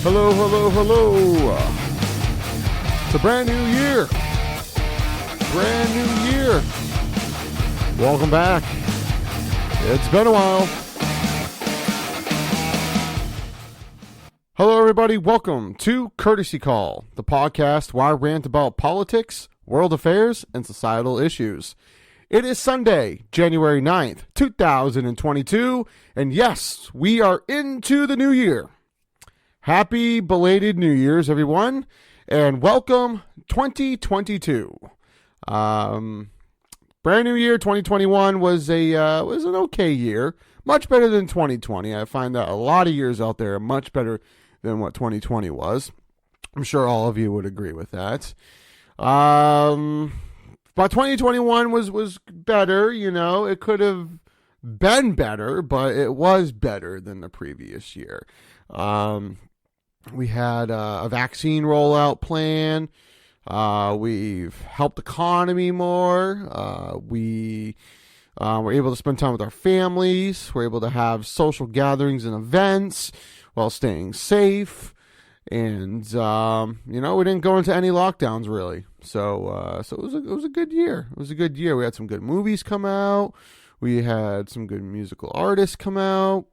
Hello, hello, hello. It's a brand new year. Brand new year. Welcome back. It's been a while. Hello, everybody. Welcome to Courtesy Call, the podcast where I rant about politics, world affairs, and societal issues. It is Sunday, January 9th, 2022, and yes, we are into the new year. Happy belated New Year's, everyone, and welcome 2022. Brand new year 2021 was an okay year, much better than 2020. I find that a lot of years out there are much better than what 2020 was. I'm sure all of you would agree with that. But 2021 was better. You know, it could have been better, but it was better than the previous year. We had a vaccine rollout plan. We've helped the economy more. We were able to spend time with our families. We're able to have social gatherings and events while staying safe. And, we didn't go into any lockdowns, really. So it was a good year. It was a good year. We had some good movies come out. We had some good musical artists come out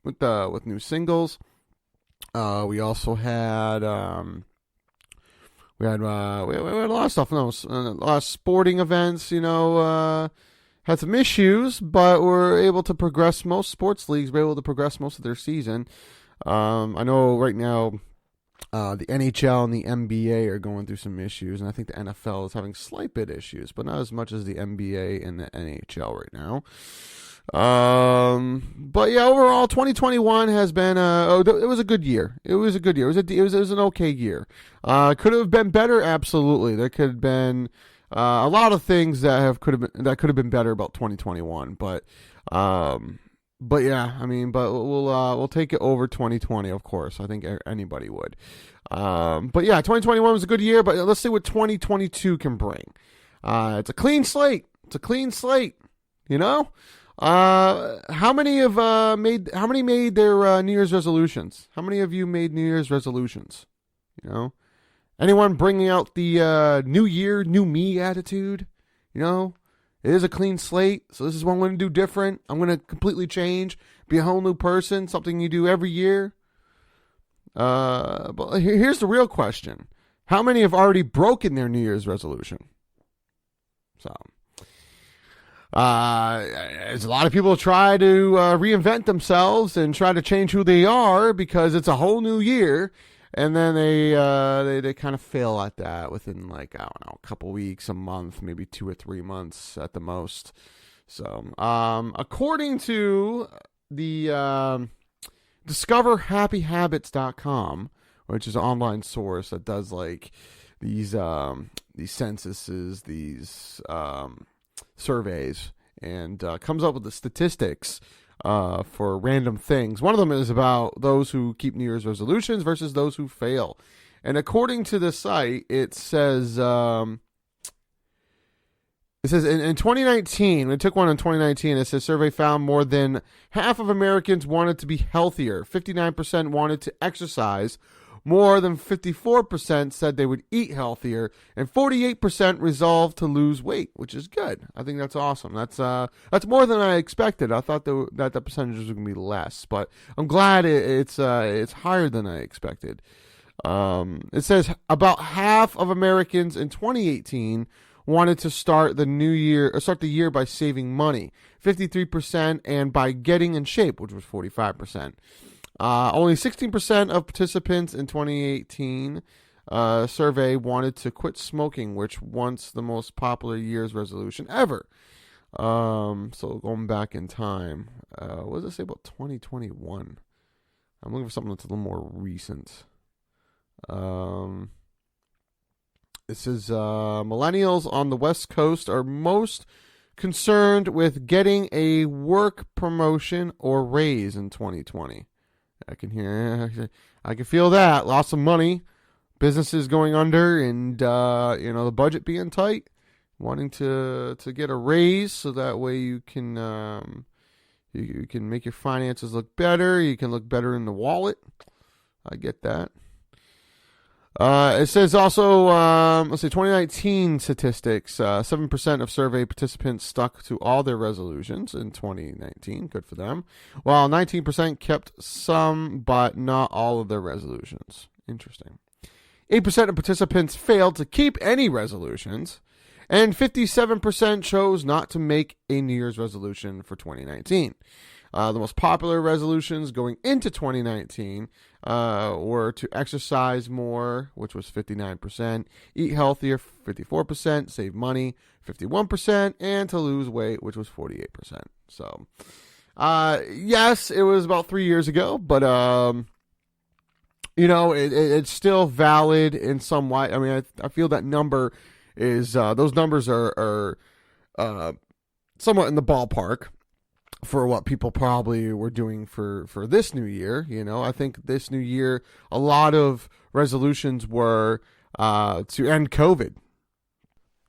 with new singles. We also had we had a lot of stuff. No, a lot of sporting events. Had some issues, but we're able to progress. Most sports leagues were able to progress most of their season. I know right now the NHL and the NBA are going through some issues, and I think the NFL is having slight bit issues, but not as much as the NBA and the NHL right now. But yeah, overall, 2021 has been it was a good year. It was a good year. It was an okay year. Could have been better, absolutely. There could have been a lot of things that could have been better about 2021. But yeah, but we'll take it over 2020, of course. I think anybody would. But yeah, 2021 was a good year. But let's see what 2022 can bring. It's a clean slate. How many made their New Year's resolutions? How many of you made New Year's resolutions? Anyone bringing out the new year, new me attitude? It is a clean slate, so this is what I'm going to do different. I'm going to completely change, be a whole new person, something you do every year. But here's the real question. How many have already broken their New Year's resolution? So, as a lot of people try to reinvent themselves and try to change who they are because it's a whole new year, and then they kind of fail at that within a couple weeks, a month, maybe 2 or 3 months at the most. So, according to the DiscoverHappyHabits.com, which is an online source that does these censuses, these surveys, and comes up with the statistics for random things. One of them is about those who keep New Year's resolutions versus those who fail. And according to the site, it says in 2019, it took one in 2019, it says survey found more than half of Americans wanted to be healthier. 59% wanted to exercise. More than 54% said they would eat healthier, and 48% resolved to lose weight, which is good. I think that's awesome. That's more than I expected. I thought that the percentages were going to be less, but I'm glad it's higher than I expected. It says about half of Americans in 2018 wanted to start the year by saving money, 53%, and by getting in shape, which was 45%. Only 16% of participants in 2018 survey wanted to quit smoking, which once the most popular year's resolution ever. So going back in time, what does it say about 2021? I'm looking for something that's a little more recent. It says millennials on the West Coast are most concerned with getting a work promotion or raise in 2020. I can feel that. Lots of money, businesses going under, and the budget being tight. Wanting to get a raise so that way you can make your finances look better. You can look better in the wallet. I get that. It says also, let's see, 2019 statistics. 7% of survey participants stuck to all their resolutions in 2019. Good for them. While 19% kept some, but not all of their resolutions. Interesting. 8% of participants failed to keep any resolutions, and 57% chose not to make a New Year's resolution for 2019. The most popular resolutions going into 2019 were to exercise more, which was 59%, eat healthier, 54%, save money, 51%, and to lose weight, which was 48%. So, yes, it was about 3 years ago, but, it's still valid in some way. I mean, I feel that number is, those numbers are somewhat in the ballpark for what people probably were doing for this new year. I think this new year, a lot of resolutions were to end COVID.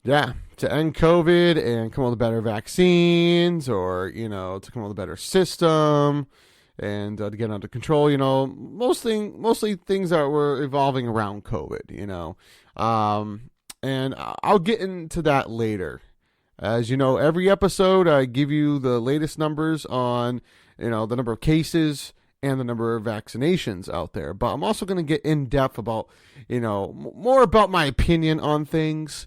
Yeah, to end COVID and come up with better vaccines, or, to come up with a better system and to get under control, mostly things that were evolving around COVID, and I'll get into that later. As you know, every episode I give you the latest numbers on, the number of cases and the number of vaccinations out there. But I'm also going to get in depth about, more about my opinion on things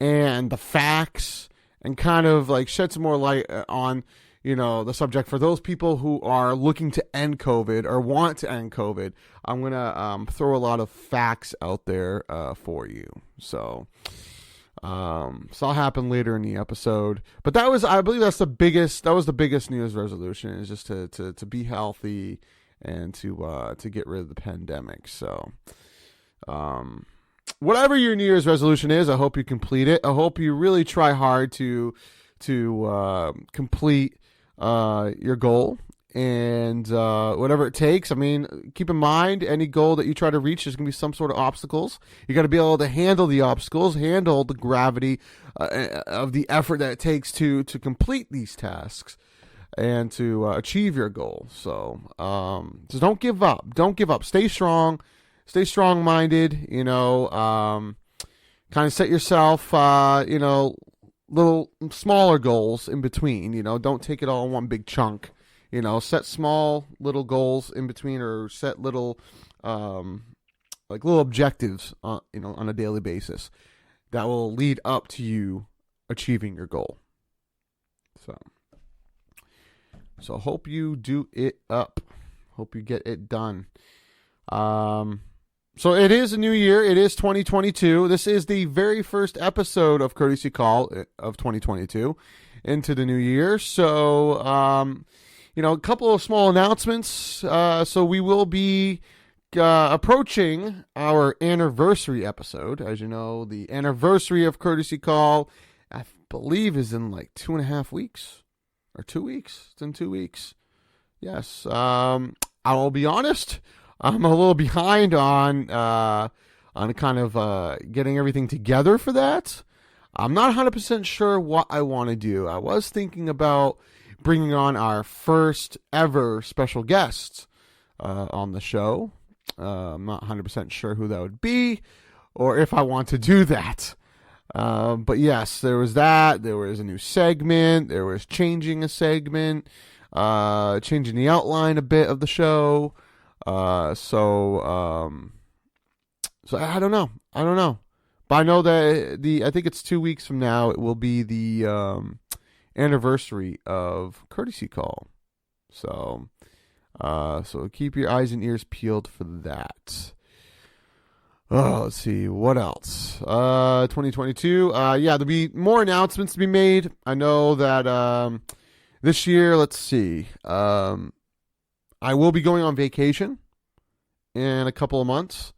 and the facts, and kind of like shed some more light on, the subject for those people who are looking to end COVID or want to end COVID. I'm going to throw a lot of facts out there for you. So that'll happen later in the episode. But I believe that was the biggest New Year's resolution, is just to be healthy and to get rid of the pandemic. So, whatever your New Year's resolution is, I hope you complete it. I hope you really try hard to complete your goal. And whatever it takes. I mean, keep in mind, any goal that you try to reach, there's going to be some sort of obstacles. You got to be able to handle the obstacles, handle the gravity of the effort that it takes to complete these tasks and to achieve your goal. So don't give up. Don't give up. Stay strong. Stay strong-minded. Kind of set yourself, little smaller goals in between. Don't take it all in one big chunk. Set small little goals in between, or set little, little objectives, on a daily basis that will lead up to you achieving your goal. So hope you do it up. Hope you get it done. So it is a new year. It is 2022. This is the very first episode of Courtesy Call of 2022 into the new year. So, a couple of small announcements. So we will be approaching our anniversary episode. As you know, the anniversary of Courtesy Call, I believe, is in like 2.5 weeks. Or 2 weeks. It's in 2 weeks. Yes. I will be honest, I'm a little behind on kind of getting everything together for that. I'm not 100% sure what I want to do. I was thinking about bringing on our first ever special guest on the show. I'm not 100% sure who that would be, or if I want to do that. But yes, there was that. There was a new segment. There was changing a segment, changing the outline a bit of the show. So I don't know. But I know that I think it's 2 weeks from now, it will be the anniversary of Courtesy Call. So keep your eyes and ears peeled for that. Oh, let's see. What else? 2022. There'll be more announcements to be made. I know that this year, let's see. I will be going on vacation in a couple of months.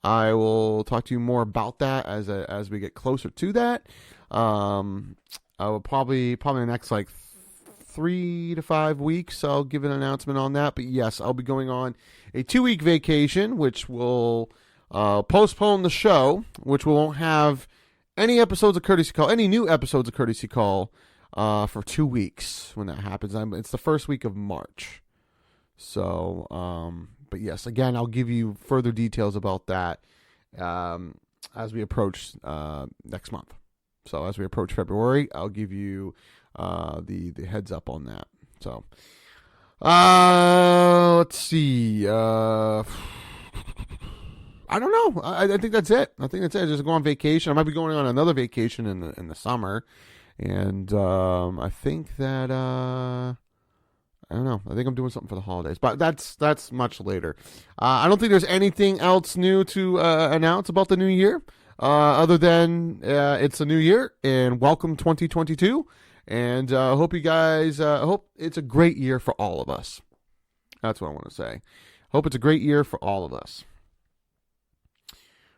I will talk to you more about that as we get closer to that. I will probably in the next 3 to 5 weeks, I'll give an announcement on that. But yes, I'll be going on a 2-week vacation, which will postpone the show, which we won't have any episodes of Courtesy Call, any new episodes of Courtesy Call for 2 weeks when that happens. It's the first week of March. So But yes, again, I'll give you further details about that as we approach next month. So as we approach February, I'll give you the heads up on that. So let's see. I don't know. I think that's it. Just go on vacation. I might be going on another vacation in the summer, and I think that I don't know. I think I'm doing something for the holidays, but that's much later. I don't think there's anything else new to announce about the new year, other than it's a new year and welcome 2022. And I hope you guys. I hope it's a great year for all of us. That's what I want to say. Hope it's a great year for all of us.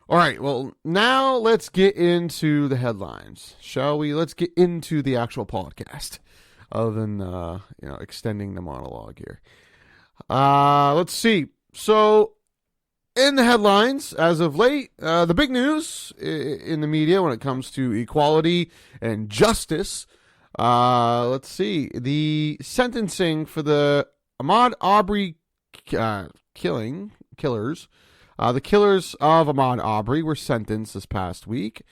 All right, well, now let's get into the headlines, shall we? Let's get into the actual podcast, other than extending the monologue here. Let's see. So, in the headlines, as of late, the big news in the media when it comes to equality and justice. Let's see. The sentencing for the Ahmaud Arbery killers. The killers of Ahmaud Arbery were sentenced this past week.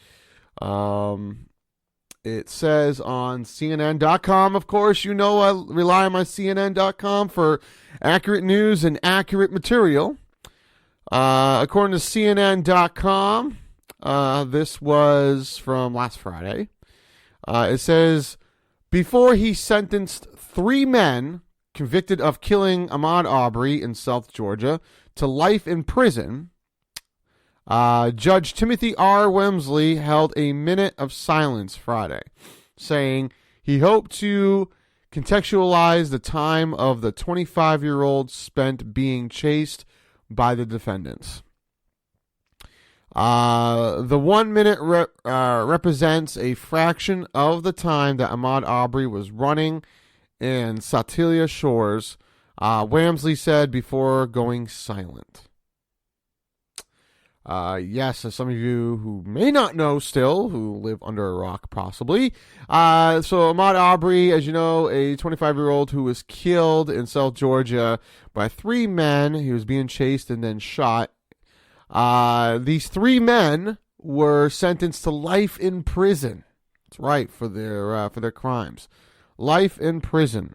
It says on CNN.com, of course, I rely on my CNN.com for accurate news and accurate material. According to CNN.com, this was from last Friday. It says, before he sentenced 3 men convicted of killing Ahmaud Arbery in South Georgia to life in prison, Judge Timothy R. Wemsley held a minute of silence Friday, saying he hoped to contextualize the time of the 25-year-old spent being chased by the defendants. The 1 minute represents a fraction of the time that Ahmaud Arbery was running in Satilia Shores, Wamsley said before going silent. Yes, as some of you who may not know still, who live under a rock possibly. So Ahmaud Arbery, as you know, a 25-year-old who was killed in South Georgia by 3 men. He was being chased and then shot. These 3 men were sentenced to life in prison. That's right, for their crimes. Life in prison.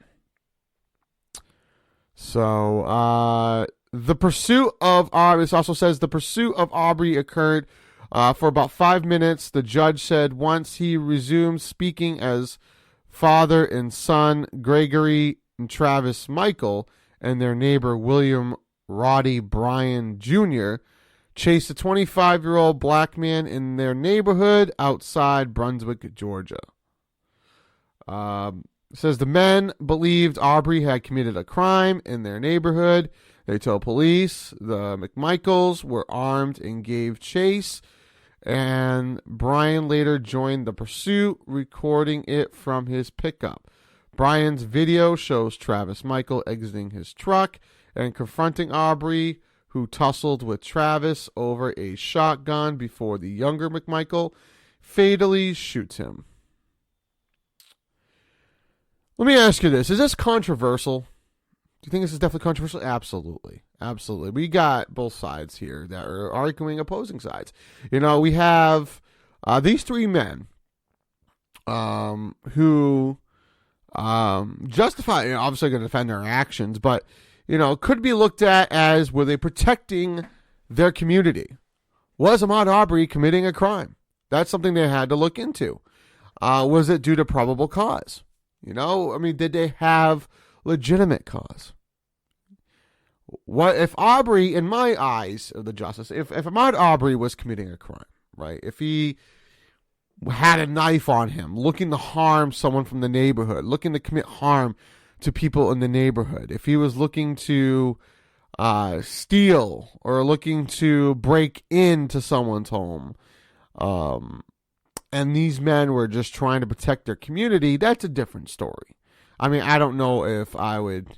So, the pursuit of Arbery, this also says the pursuit of Arbery occurred for about 5 minutes. The judge said once he resumed speaking as father and son, Gregory and Travis Michael, and their neighbor, William Roddy Bryan Jr., chased a 25-year-old black man in their neighborhood outside Brunswick, Georgia. It says the men believed Arbery had committed a crime in their neighborhood. They told police the McMichaels were armed and gave chase, and Bryan later joined the pursuit, recording it from his pickup. Bryan's video shows Travis Michael exiting his truck and confronting Arbery, who tussled with Travis over a shotgun before the younger McMichael fatally shoots him. Let me ask you this. Is this controversial? Do you think this is definitely controversial? Absolutely. Absolutely. We got both sides here that are arguing opposing sides. We have these 3 men who justify, obviously going to defend their actions, but, could be looked at as, were they protecting their community? Was Ahmaud Arbery committing a crime? That's something they had to look into. Was it due to probable cause? Did they have legitimate cause? What if Arbery, in my eyes of the justice, if Ahmaud Arbery was committing a crime, right? If he had a knife on him, looking to harm someone from the neighborhood, looking to commit harm to people in the neighborhood, if he was looking to steal or looking to break into someone's home, and these men were just trying to protect their community, that's a different story. I don't know if I would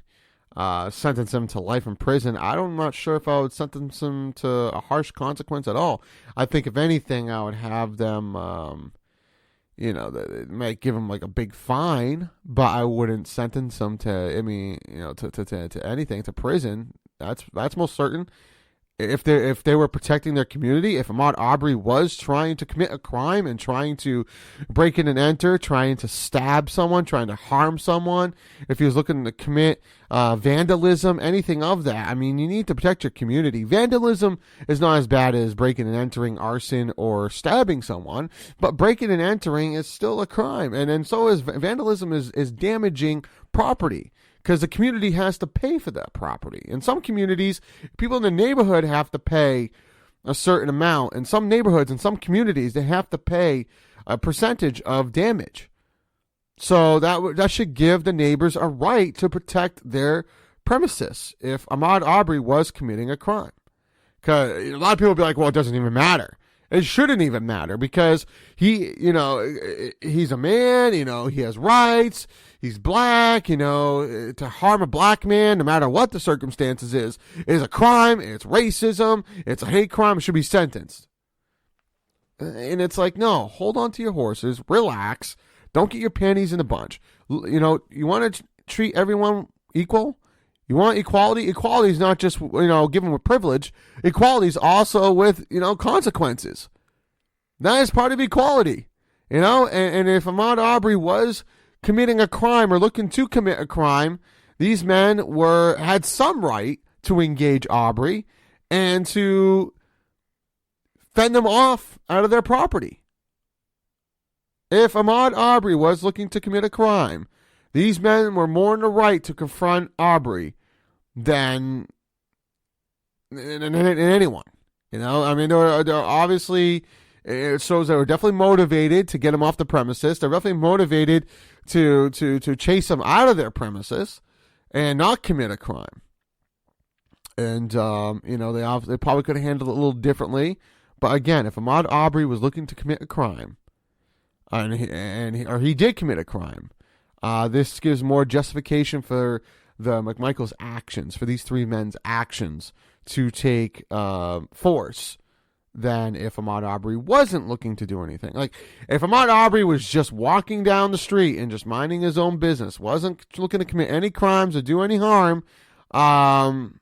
sentence him to life in prison. I'm not sure if I would sentence him to a harsh consequence at all. I think if anything, I would have them, they might give him like a big fine, but I wouldn't sentence him to, to anything, to prison. That's most certain. If they were protecting their community, if Ahmaud Arbery was trying to commit a crime and trying to break in and enter, trying to stab someone, trying to harm someone, if he was looking to commit vandalism, anything of that, I mean, you need to protect your community. Vandalism is not as bad as breaking and entering, arson, or stabbing someone, but breaking and entering is still a crime, and so is vandalism is damaging property. Because the community has to pay for that property. In some communities, people in the neighborhood have to pay a certain amount. In some neighborhoods, in some communities, they have to pay a percentage of damage. So that should give the neighbors a right to protect their premises if Ahmaud Arbery was committing a crime. Because a lot of people will be like, well, it doesn't even matter. It shouldn't even matter because he's a man, he has rights. He's black, to harm a black man, no matter what the circumstances is a crime. It's racism. It's a hate crime. It should be sentenced. And it's like, no, hold on to your horses. Relax. Don't get your panties in a bunch. You want to treat everyone equal? You want equality? Equality is not just, given with privilege. Equality is also with, consequences. That is part of equality, and if Ahmaud Arbery was committing a crime or looking to commit a crime, these men had some right to engage Arbery and to fend them off out of their property. If Ahmaud Arbery was looking to commit a crime, these men were more in the right to confront Arbery than anyone. I mean, they're obviously, it shows they were definitely motivated to get him off the premises. They're definitely motivated to chase him out of their premises and not commit a crime. And, they probably could have handled it a little differently. But again, if Ahmaud Arbery was looking to commit a crime, or he did commit a crime, this gives more justification for the McMichael's actions, for these three men's actions to take force than if Ahmaud Arbery wasn't looking to do anything. Like, if Ahmaud Arbery was just walking down the street and just minding his own business, wasn't looking to commit any crimes or do any harm, then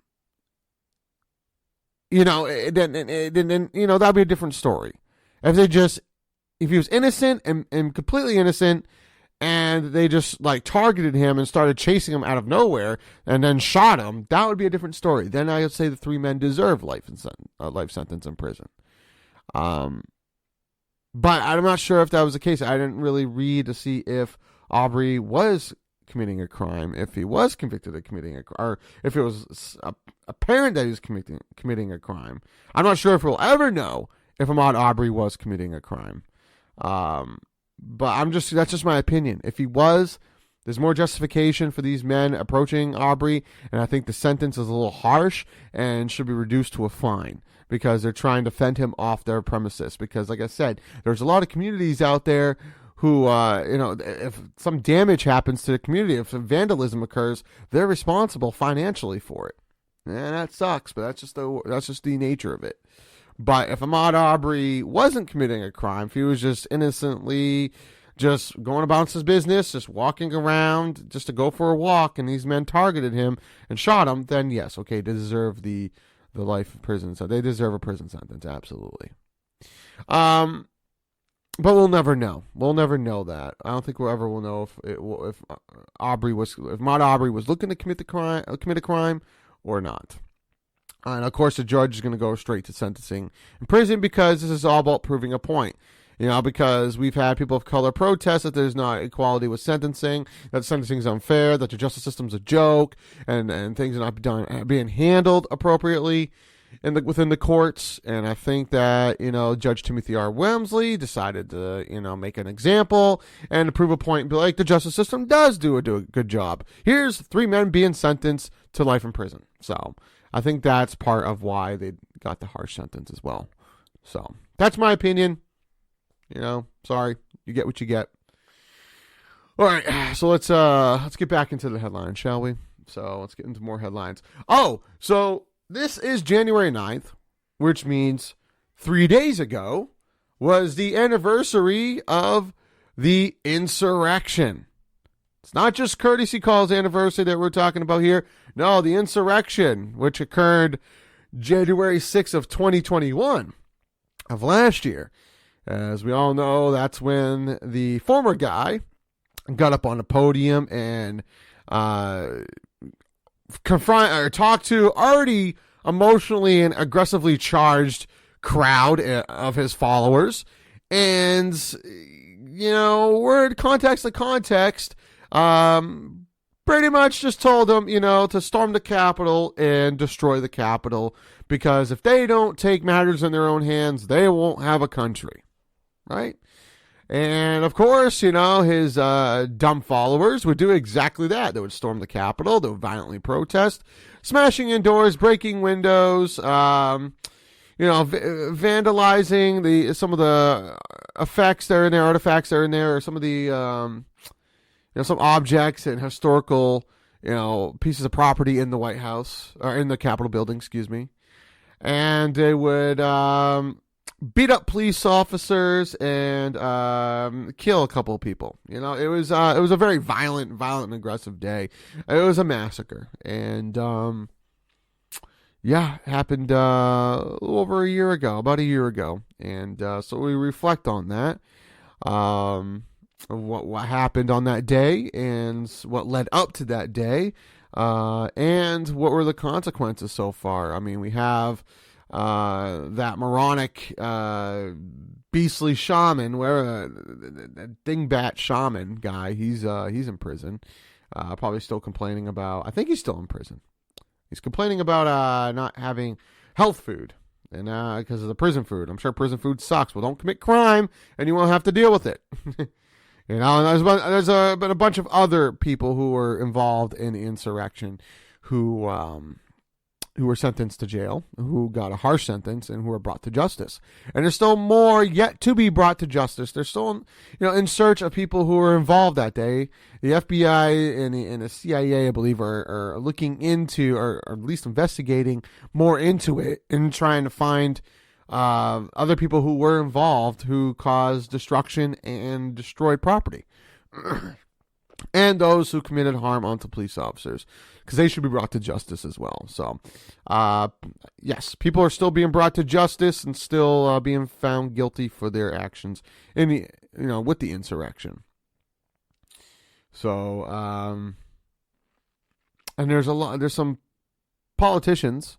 that'd be a different story. If he was innocent and completely innocent, and they just targeted him and started chasing him out of nowhere and then shot him, that would be a different story. Then I would say the three men deserve life sentence in prison. But I'm not sure if that was the case. I didn't really read to see if Arbery was committing a crime, if he was convicted of committing a crime, or if it was apparent that he was committing a crime. I'm not sure if we'll ever know if Ahmaud Arbery was committing a crime. But that's just my opinion. If he was, there's more justification for these men approaching Arbery, and I think the sentence is a little harsh and should be reduced to a fine because they're trying to fend him off their premises. Because, like I said, there's a lot of communities out there who, if some damage happens to the community, if some vandalism occurs, they're responsible financially for it. And that sucks, but that's just the nature of it. But if Ahmaud Arbery wasn't committing a crime, if he was just innocently just going about his business, just walking around just to go for a walk, and these men targeted him and shot him, then yes, okay, they deserve the life in prison. So they deserve a prison sentence, absolutely. But we'll never know. We'll never know that. I don't think we'll ever know if Ahmaud Arbery was looking to commit a crime or not. And of course, the judge is going to go straight to sentencing in prison because this is all about proving a point. Because we've had people of color protest that there's not equality with sentencing, that sentencing is unfair, that the justice system's a joke, and things are not being handled appropriately within the courts. And I think that, Judge Timothy R. Wemsley decided to, make an example and to prove a point and be like, the justice system does do a good job. Here's 3 men being sentenced to life in prison. So I think that's part of why they got the harsh sentence as well. So that's my opinion. Sorry, you get what you get. All right, so let's get back into the headlines, shall we? So let's get into more headlines. Oh, so this is January 9th, which means 3 days ago was the anniversary of the Insurrection. It's not just Courtesy Call's anniversary that we're talking about here. No, the insurrection, which occurred January 6th of 2021 of last year. As we all know, that's when the former guy got up on the podium and confront or talk to already emotionally and aggressively charged crowd of his followers, and word context to context, pretty much just told them to storm the Capitol and destroy the Capitol, because if they don't take matters in their own hands, they won't have a country, right? And of course, his dumb followers would do exactly that. They would storm the Capitol. They would violently protest, smashing in doors, breaking windows, vandalizing some of the effects that are in there, artifacts that are in there, or some of the, some objects and historical, pieces of property in the White House, or in the Capitol building, excuse me. And they would, beat up police officers and kill a couple of people. It was a very violent and aggressive day. It was a massacre, and happened a little over a year ago, about a year ago, and so we reflect on that, what happened on that day, and what led up to that day, and what were the consequences so far. I mean, we have that moronic, beastly shaman, where that dingbat shaman guy, he's in prison, probably still complaining about. I think he's still in prison. He's complaining about not having health food, and because of the prison food. I'm sure prison food sucks. Well, don't commit crime, and you won't have to deal with it. And there's been a bunch of other people who were involved in the insurrection, who were sentenced to jail, who got a harsh sentence, and who were brought to justice. And there's still more yet to be brought to justice. They're still, in search of people who were involved that day. The FBI and the CIA, I believe, are looking into, or at least investigating more into it, and trying to find other people who were involved, who caused destruction and destroyed property. And those who committed harm onto police officers, because they should be brought to justice as well. So, yes, people are still being brought to justice and still being found guilty for their actions in the, with the insurrection. So, and there's some politicians,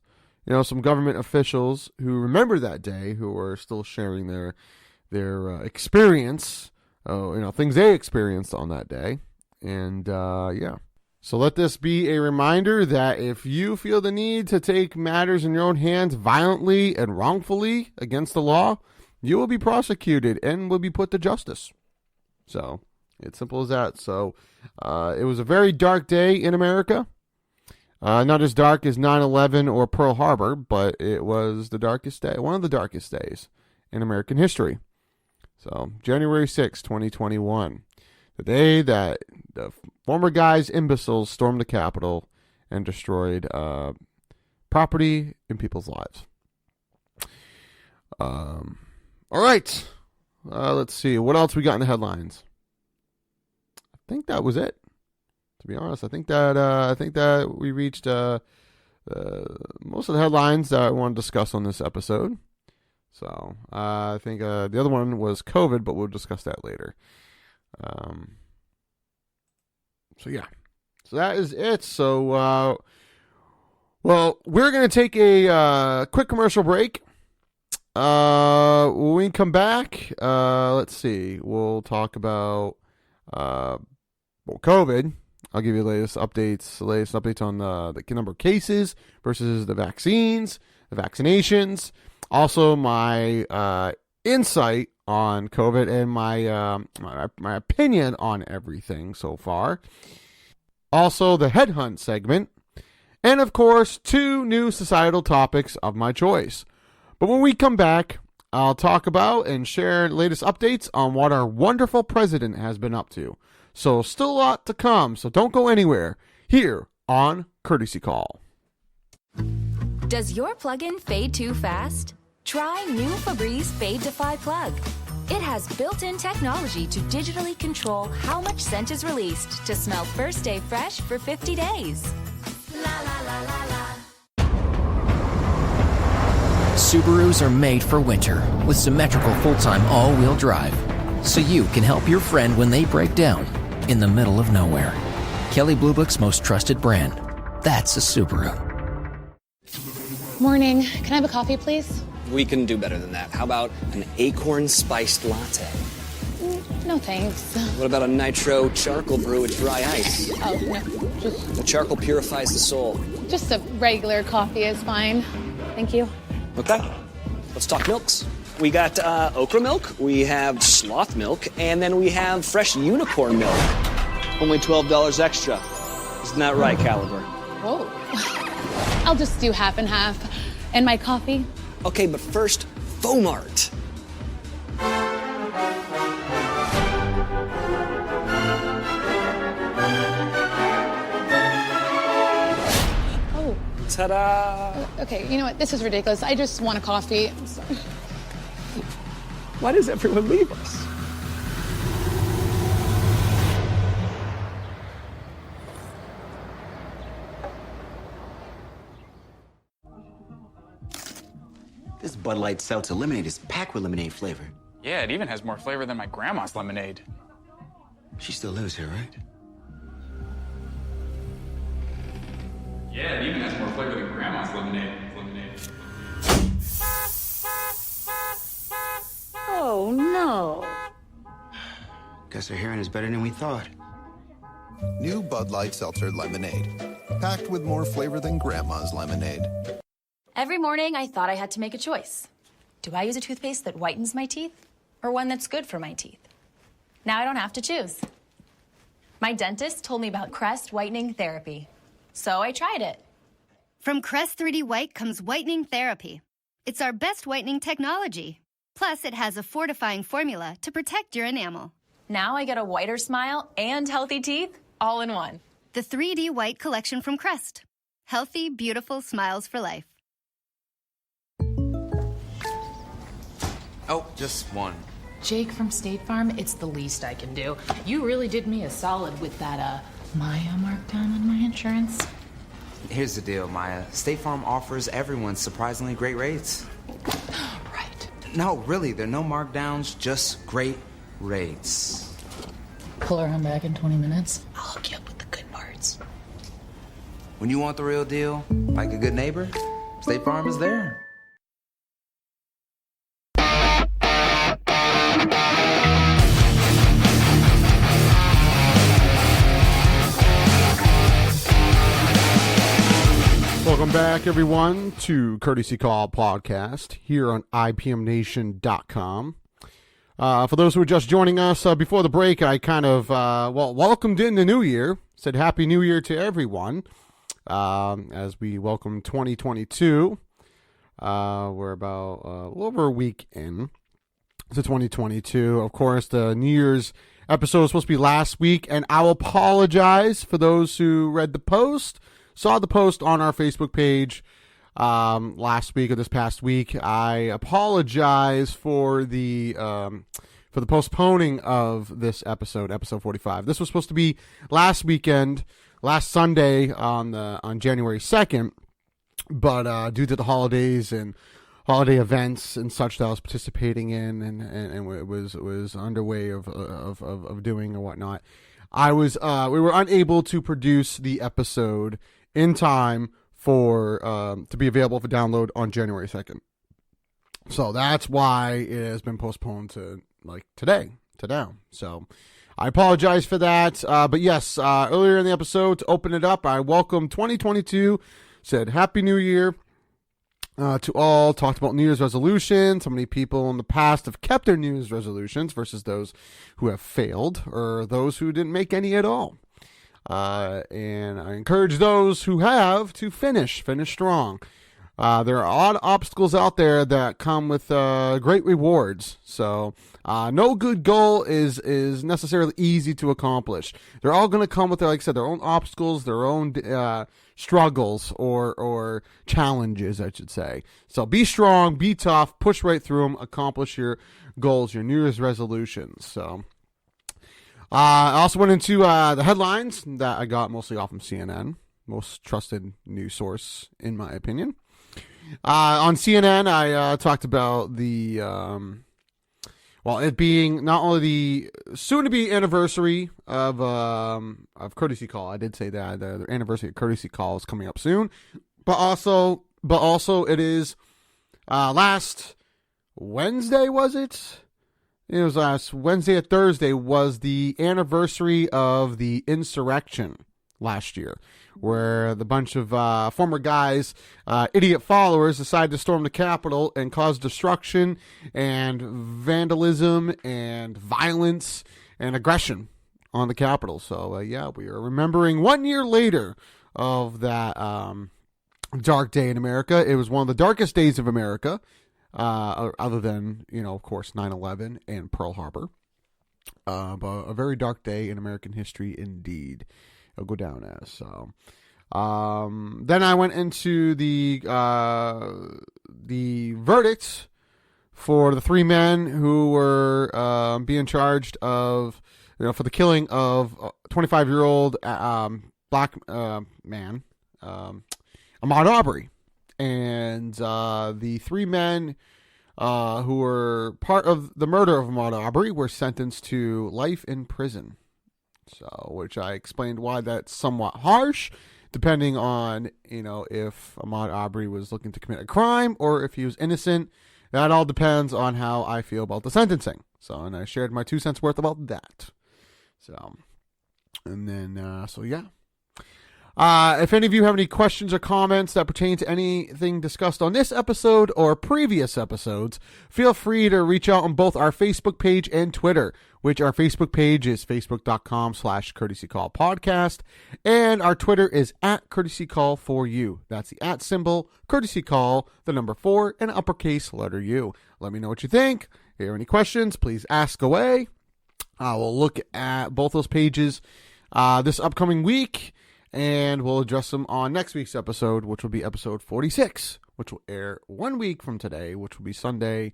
some government officials who remember that day, who are still sharing their experience, things they experienced on that day. And, so let this be a reminder that if you feel the need to take matters in your own hands violently and wrongfully against the law, you will be prosecuted and will be put to justice. So it's simple as that. So, it was a very dark day in America. Not as dark as 9/11 or Pearl Harbor, but it was the darkest day, one of the darkest days in American history. So January 6, 2021. The day that the former guy's imbeciles stormed the Capitol and destroyed property and people's lives. All right. Let's see. What else we got in the headlines? I think that was it. To be honest, I think that we reached most of the headlines that I want to discuss on this episode. So I think the other one was COVID, but we'll discuss that later. So that is it. So, well, we're going to take a quick commercial break. When we come back, let's see, we'll talk about, COVID. I'll give you the latest updates on the number of cases versus the vaccines, the vaccinations. Also, my insight on COVID and my opinion on everything so far. Also, the headhunt segment. And, of course, 2 new societal topics of my choice. But when we come back, I'll talk about and share latest updates on what our wonderful president has been up to. So still a lot to come, so don't go anywhere. Here on Courtesy Call. Does your plug-in fade too fast? Try new Febreze Fade Defy Plug. It has built-in technology to digitally control how much scent is released to smell first day fresh for 50 days. La la la la la. Subarus are made for winter with symmetrical full-time all-wheel drive, so you can help your friend when they break down in the middle of nowhere. Kelley Blue Book's most trusted brand. That's a Subaru. Morning. Can I have a coffee, please? We can do better than that. How about an acorn spiced latte? No, thanks. What about a nitro charcoal brew with dry ice? Oh, no. The charcoal purifies the soul. Just a regular coffee is fine. Thank you. Okay. Let's talk milks. We got okra milk, we have sloth milk, and then we have fresh unicorn milk. Only $12 extra. Isn't that right, Caliber? Whoa. I'll just do half and half. And my coffee? Okay, but first, Fomart. Oh. Ta-da! Okay, you know what? This is ridiculous. I just want a coffee. I'm sorry. Why does everyone leave us? This Bud Light Seltzer lemonade is packed with lemonade flavor. Yeah, it even has more flavor than my grandma's lemonade. She still lives here, right? Yeah, it even has more flavor than grandma's lemonade. Oh, no. Guess her hearing is better than we thought. New Bud Light Seltzer Lemonade. Packed with more flavor than Grandma's lemonade. Every morning, I thought I had to make a choice. Do I use a toothpaste that whitens my teeth or one that's good for my teeth? Now I don't have to choose. My dentist told me about Crest Whitening Therapy, so I tried it. From Crest 3D White comes whitening therapy. It's our best whitening technology. Plus, it has a fortifying formula to protect your enamel. Now I get a whiter smile and healthy teeth all in one. The 3D White collection from Crest. Healthy, beautiful smiles for life. Oh, just one. Jake from State Farm, it's the least I can do. You really did me a solid with that, Maya markdown on my insurance. Here's the deal, Maya. State Farm offers everyone surprisingly great rates. Right. No, really, there are no markdowns, just great rates. Pull around back in 20 minutes. I'll hook you up with the good parts. When you want the real deal, like a good neighbor, State Farm is there. Welcome back, everyone, to Courtesy Call Podcast here on IPMNation.com. For those who are just joining us, before the break, I kind of, welcomed in the new year, said Happy New Year to everyone, as we welcome 2022. We're about a little over a week in to 2022. Of course, the New Year's episode was supposed to be last week, and I'll apologize for those who read the post. Saw the post on our Facebook page last week or this past week. I apologize for the postponing of this episode 45. This was supposed to be last Sunday on January 2nd, but due to the holidays and holiday events and such that I was participating in and it was underway of doing and whatnot, we were unable to produce the episode in time for to be available for download on January 2nd. So that's why it has been postponed to today. So I apologize for that. But yes, earlier in the episode, to open it up, I welcomed 2022, said Happy New Year to all, talked about New Year's resolutions. How many people in the past have kept their New Year's resolutions versus those who have failed or those who didn't make any at all. And I encourage those who have to finish strong. there are a lot of obstacles out there that come with great rewards. So no good goal is necessarily easy to accomplish. They're all going to come with, like I said, their own obstacles, their own struggles or challenges, I should say. So be strong, be tough, push right through them, accomplish your goals, your New Year's resolutions. So I also went into the headlines that I got mostly off from CNN, most trusted news source in my opinion. On CNN, I talked about the it being not only the soon-to-be anniversary of Courtesy Call. I did say that the anniversary of Courtesy Call is coming up soon, but also it is last Wednesday, was it? It was last Wednesday or Thursday was the anniversary of the Insurrection last year, where the bunch of former guys, idiot followers, decided to storm the Capitol and cause destruction and vandalism and violence and aggression on the Capitol. So, we are remembering 1 year later of that dark day in America. It was one of the darkest days of America, other than, of course, 9/11 and Pearl Harbor. But a very dark day in American history indeed. It'll go down as. So then I went into the verdict for the three men who were being charged of, for the killing of 25-year-old black man, Ahmaud Arbery. And the three men who were part of the murder of Ahmaud Arbery were sentenced to life in prison. So, which I explained why that's somewhat harsh, depending on, if Ahmaud Arbery was looking to commit a crime or if he was innocent. That all depends on how I feel about the sentencing. So, and I shared my 2 cents worth about that. So, and then, if any of you have any questions or comments that pertain to anything discussed on this episode or previous episodes, feel free to reach out on both our Facebook page and Twitter, which our Facebook page is facebook.com/courtesycallpodcast, and our Twitter is @courtesycall4u. That's the @ symbol, courtesy call, the number 4, and uppercase letter U. Let me know what you think. If you have any questions, please ask away. I will look at both those pages this upcoming week, and we'll address them on next week's episode, which will be episode 46, which will air 1 week from today, which will be Sunday,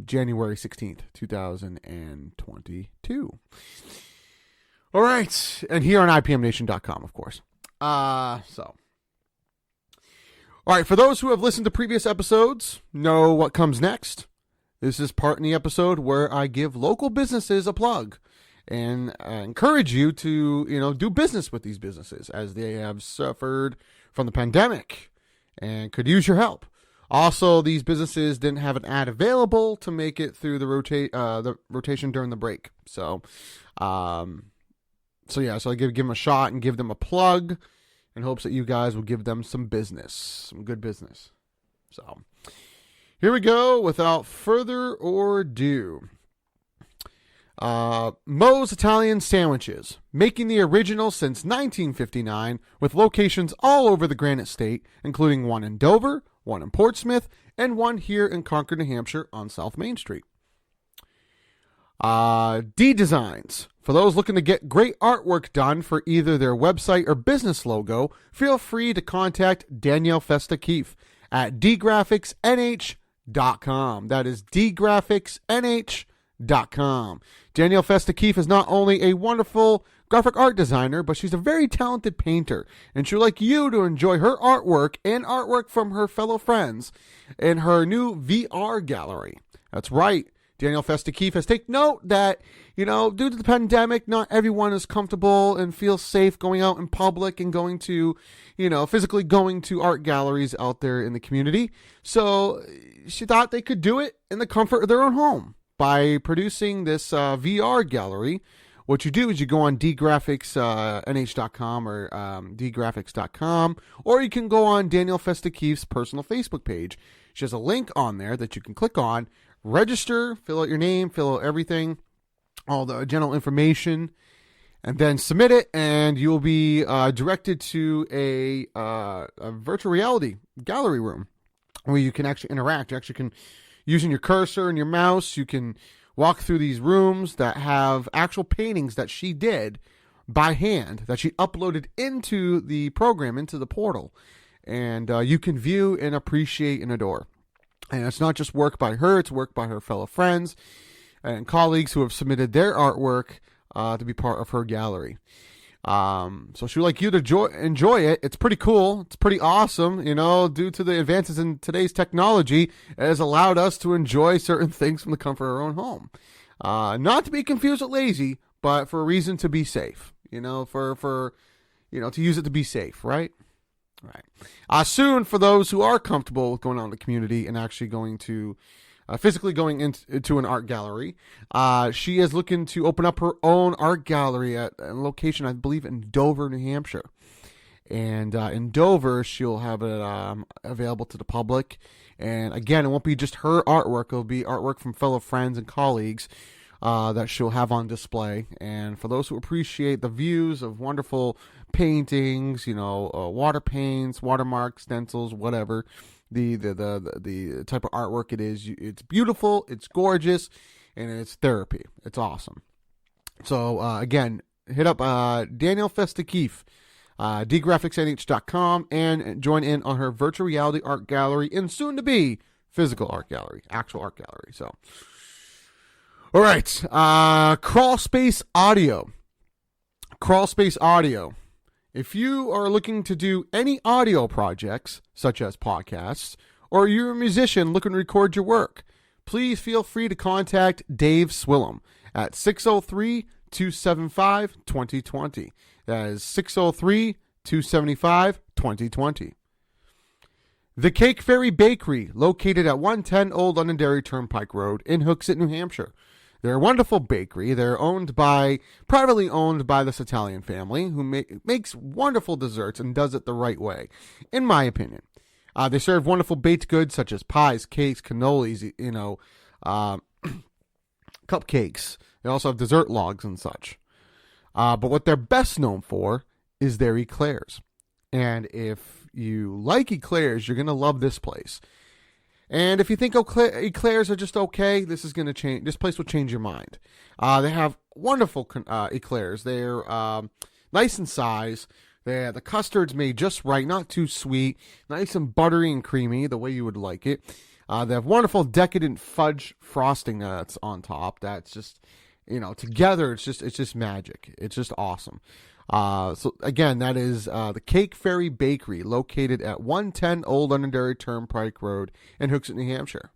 January 16th, 2022. All right. And here on IPMNation.com, of course. All right. For those who have listened to previous episodes, know what comes next. This is part in the episode where I give local businesses a plug and encourage you to, do business with these businesses as they have suffered from the pandemic and could use your help. Also, these businesses didn't have an ad available to make it through the rotation during the break. So I give them a shot and give them a plug in hopes that you guys will give them some business, some good business. So here we go. Without further ado. Moe's Italian Sandwiches, making the original since 1959 with locations all over the Granite State, including one in Dover, one in Portsmouth, and one here in Concord, New Hampshire on South Main Street. D Designs. For those looking to get great artwork done for either their website or business logo, feel free to contact Danielle Festa-Keefe at dgraphicsnh.com. That is dgraphicsnh.com. Danielle Festa-Keefe is not only a wonderful graphic art designer, but she's a very talented painter, and she'd like you to enjoy her artwork and artwork from her fellow friends in her new VR gallery. That's right. Danielle Festa-Keefe has taken note that, due to the pandemic, not everyone is comfortable and feels safe going out in public and going to, physically going to art galleries out there in the community. So she thought they could do it in the comfort of their own home by producing this VR gallery. What you do is you go on dgraphicsnh.com or dgraphics.com, or you can go on Danielle Festa-Keefe's personal Facebook page. She has a link on there that you can click on, register, fill out your name, fill out everything, all the general information, and then submit it, and you'll be directed to a virtual reality gallery room where you can actually interact. You actually can, using your cursor and your mouse, you can walk through these rooms that have actual paintings that she did by hand, that she uploaded into the program, into the portal. And you can view and appreciate and adore. And it's not just work by her, it's work by her fellow friends and colleagues who have submitted their artwork to be part of her gallery. So she would like you to enjoy it. It's pretty cool. It's pretty awesome. You know, due to the advances in today's technology, it has allowed us to enjoy certain things from the comfort of our own home. Not to be confused with lazy, but for a reason to be safe. You know, for to use it to be safe, right? Right. Soon, for those who are comfortable with going out in the community and actually going to physically going into an art gallery, she is looking to open up her own art gallery at a location, I believe, in Dover, New Hampshire. And in Dover, she'll have it available to the public. And again, it won't be just her artwork. It'll be artwork from fellow friends and colleagues that she'll have on display. And for those who appreciate the views of wonderful paintings, water paints, watermarks, stencils, whatever, the type of artwork it is, it's beautiful, it's gorgeous, and it's therapy. It's awesome. So again, hit up Danielle Festakeef, dgraphicsnh.com, and join in on her virtual reality art gallery and soon to be physical art gallery, actual art gallery. So, all right, Crawl Space Audio. Crawl Space Audio. If you are looking to do any audio projects, such as podcasts, or you're a musician looking to record your work, please feel free to contact Dave Swillem at 603-275-2020. That is 603-275-2020. The Cake Fairy Bakery, located at 110 Old Londonderry Turnpike Road in Hooksett, New Hampshire. They're a wonderful bakery. They're privately owned by this Italian family who makes wonderful desserts and does it the right way, in my opinion. They serve wonderful baked goods such as pies, cakes, cannolis, cupcakes. They also have dessert logs and such. But what they're best known for is their eclairs. And if you like eclairs, you're going to love this place. And if you think eclairs are just okay, this is going to change. This place will change your mind. They have wonderful eclairs. They're nice in size. The custard's made just right, not too sweet, nice and buttery and creamy, the way you would like it. They have wonderful decadent fudge frosting that's on top. That's just, together it's just magic. It's just awesome. So again, that is the Cake Fairy Bakery, located at 110 Old Londonderry Turnpike Road in Hooksett, New Hampshire.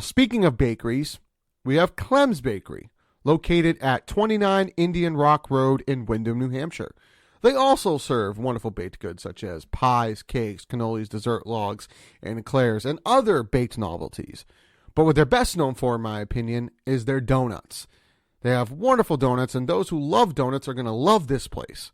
Speaking of bakeries, we have Clem's Bakery, located at 29 Indian Rock Road in Windham, New Hampshire. They also serve wonderful baked goods such as pies, cakes, cannolis, dessert logs, and eclairs, and other baked novelties. But what they're best known for, in my opinion, is their donuts. They have wonderful donuts, and those who love donuts are going to love this place.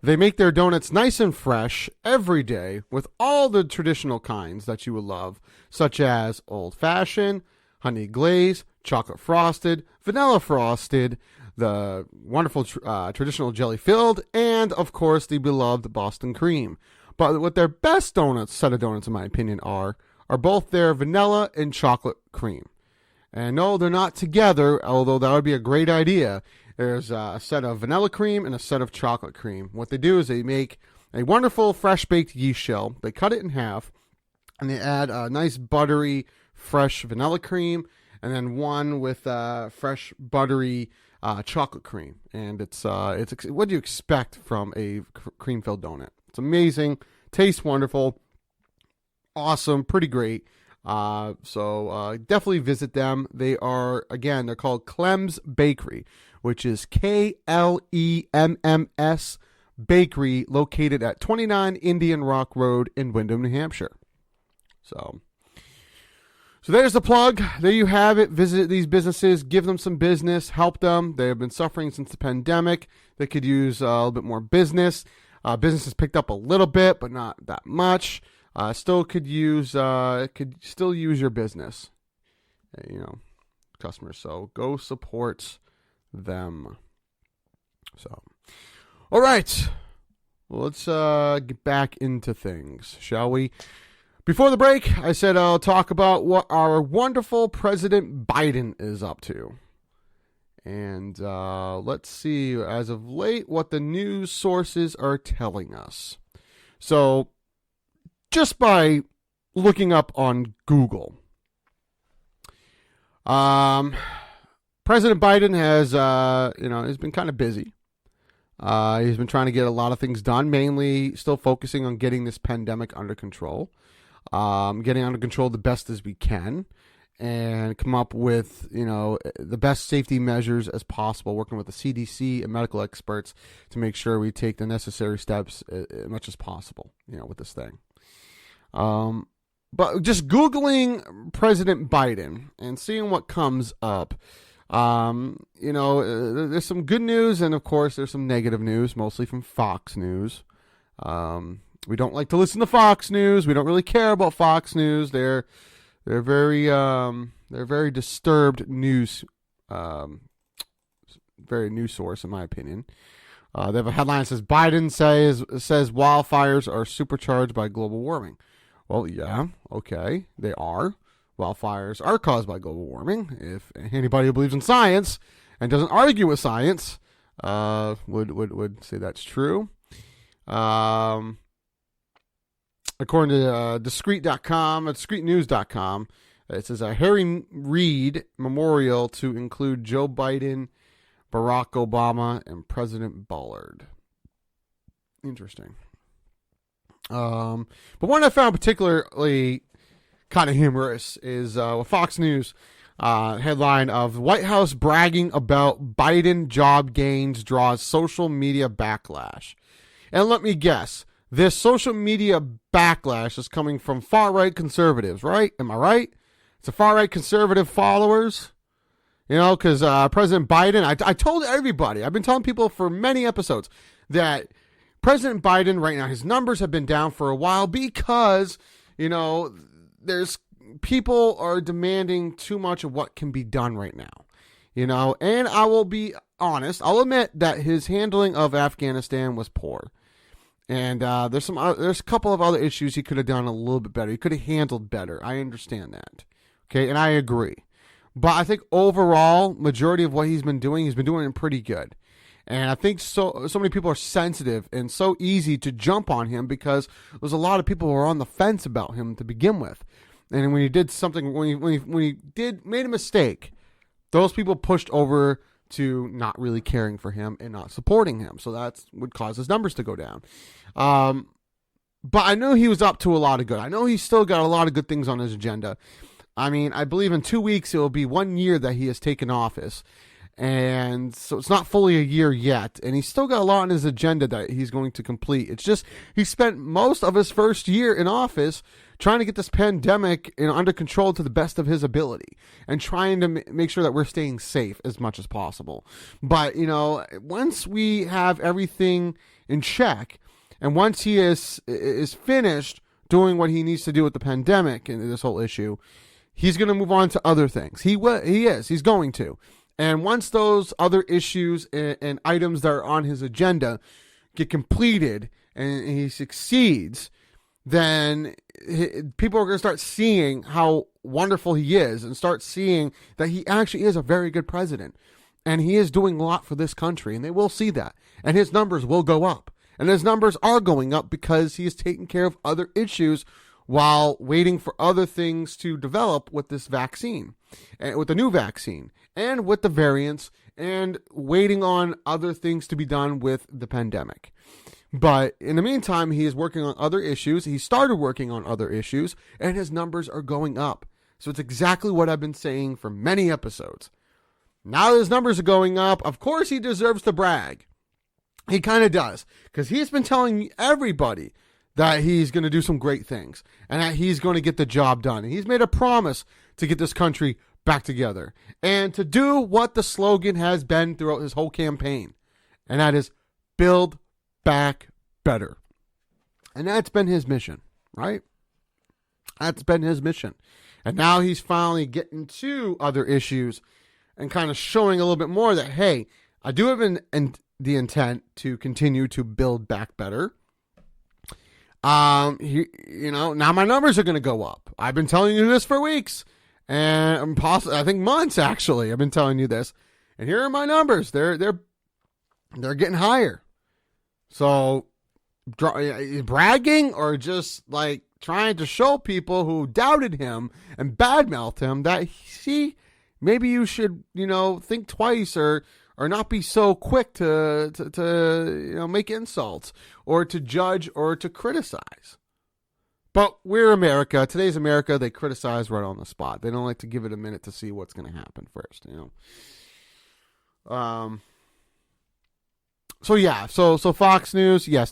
They make their donuts nice and fresh every day with all the traditional kinds that you would love, such as old-fashioned, honey glaze, chocolate frosted, vanilla frosted, the wonderful traditional jelly-filled, and, of course, the beloved Boston cream. But what their best set of donuts, in my opinion, are both their vanilla and chocolate cream. And no, they're not together, although that would be a great idea. There's a set of vanilla cream and a set of chocolate cream. What they do is they make a wonderful fresh-baked yeast shell. They cut it in half, and they add a nice buttery, fresh vanilla cream, and then one with fresh, buttery chocolate cream. And it's what do you expect from a cream-filled donut? It's amazing, tastes wonderful, awesome, pretty great. So definitely visit them. They're called Clem's Bakery, which is Klemms Bakery, located at 29 Indian Rock Road in Windham, New Hampshire. So there's the plug. There you have it. Visit these businesses, give them some business, help them. They have been suffering since the pandemic. They could use a little bit more business. Business has picked up a little bit, but not that much. Still could use your business, customers. So go support them. So, all right. Well, let's get back into things, shall we? Before the break, I said I'll talk about what our wonderful President Biden is up to. And let's see, as of late, what the news sources are telling us. So, just by looking up on Google, President Biden has, he's been kind of busy. He's been trying to get a lot of things done, mainly still focusing on getting this pandemic under control, getting under control the best as we can, and come up with, the best safety measures as possible, working with the CDC and medical experts to make sure we take the necessary steps as much as possible, with this thing. But just Googling President Biden and seeing what comes up, there's some good news, and of course there's some negative news, mostly from Fox News. We don't like to listen to Fox News. We don't really care about Fox News. They're very disturbed news, very news source in my opinion. They have a headline that says Biden says wildfires are supercharged by global warming. Well, yeah, okay, they are. Wildfires are caused by global warming. If anybody who believes in science and doesn't argue with science would say that's true. According to discreetnews.com, it says a Harry Reid memorial to include Joe Biden, Barack Obama, and President Bullard. Interesting. But one I found particularly kind of humorous is Fox News headline of White House bragging about Biden job gains draws social media backlash. And let me guess, this social media backlash is coming from far-right conservatives, right? Am I right? It's a far-right conservative followers, because President Biden, I told everybody, I've been telling people for many episodes that President Biden right now, his numbers have been down for a while because, there's people are demanding too much of what can be done right now, and I will be honest. I'll admit that his handling of Afghanistan was poor. And there's a couple of other issues he could have done a little bit better. He could have handled better. I understand that. Okay, and I agree. But I think overall, majority of what he's been doing it pretty good. And I think so many people are sensitive and so easy to jump on him because there's a lot of people who are on the fence about him to begin with. And when he did something, when he made a mistake, those people pushed over to not really caring for him and not supporting him. So that's would cause his numbers to go down. But I know he was up to a lot of good. I know he's still got a lot of good things on his agenda. I mean, I believe in 2 weeks, it will be 1 year that he has taken office. And so it's not fully a year yet. And he's still got a lot on his agenda that he's going to complete. It's just he spent most of his first year in office trying to get this pandemic under control to the best of his ability and trying to make sure that we're staying safe as much as possible. But, once we have everything in check and once he is finished doing what he needs to do with the pandemic and this whole issue, he's going to move on to other things. He's going to. And once those other issues and items that are on his agenda get completed and he succeeds, then people are going to start seeing how wonderful he is and start seeing that he actually is a very good president. And he is doing a lot for this country, and they will see that. And his numbers will go up. And his numbers are going up because he is taking care of other issues while waiting for other things to develop with this vaccine, and with the new vaccine, and with the variants, and waiting on other things to be done with the pandemic. But in the meantime, he is working on other issues. He started working on other issues, and his numbers are going up. So it's exactly what I've been saying for many episodes. Now that his numbers are going up, of course he deserves to brag. He kind of does, because he's been telling everybody that he's going to do some great things and that he's going to get the job done. And he's made a promise to get this country back together and to do what the slogan has been throughout his whole campaign, and that is build back better. And that's been his mission, right? That's been his mission. And now he's finally getting to other issues and kind of showing a little bit more that, hey, I do have the intent to continue to build back better. Now my numbers are going to go up. I've been telling you this for weeks, and I think months actually. I've been telling you this, and here are my numbers. They're getting higher. So, bragging or just like trying to show people who doubted him and badmouthed him that maybe you should think twice or not be so quick to make insults or to judge or to criticize. But we're America. Today's America. They criticize right on the spot. They don't like to give it a minute to see what's going to happen first. So Fox News, yes,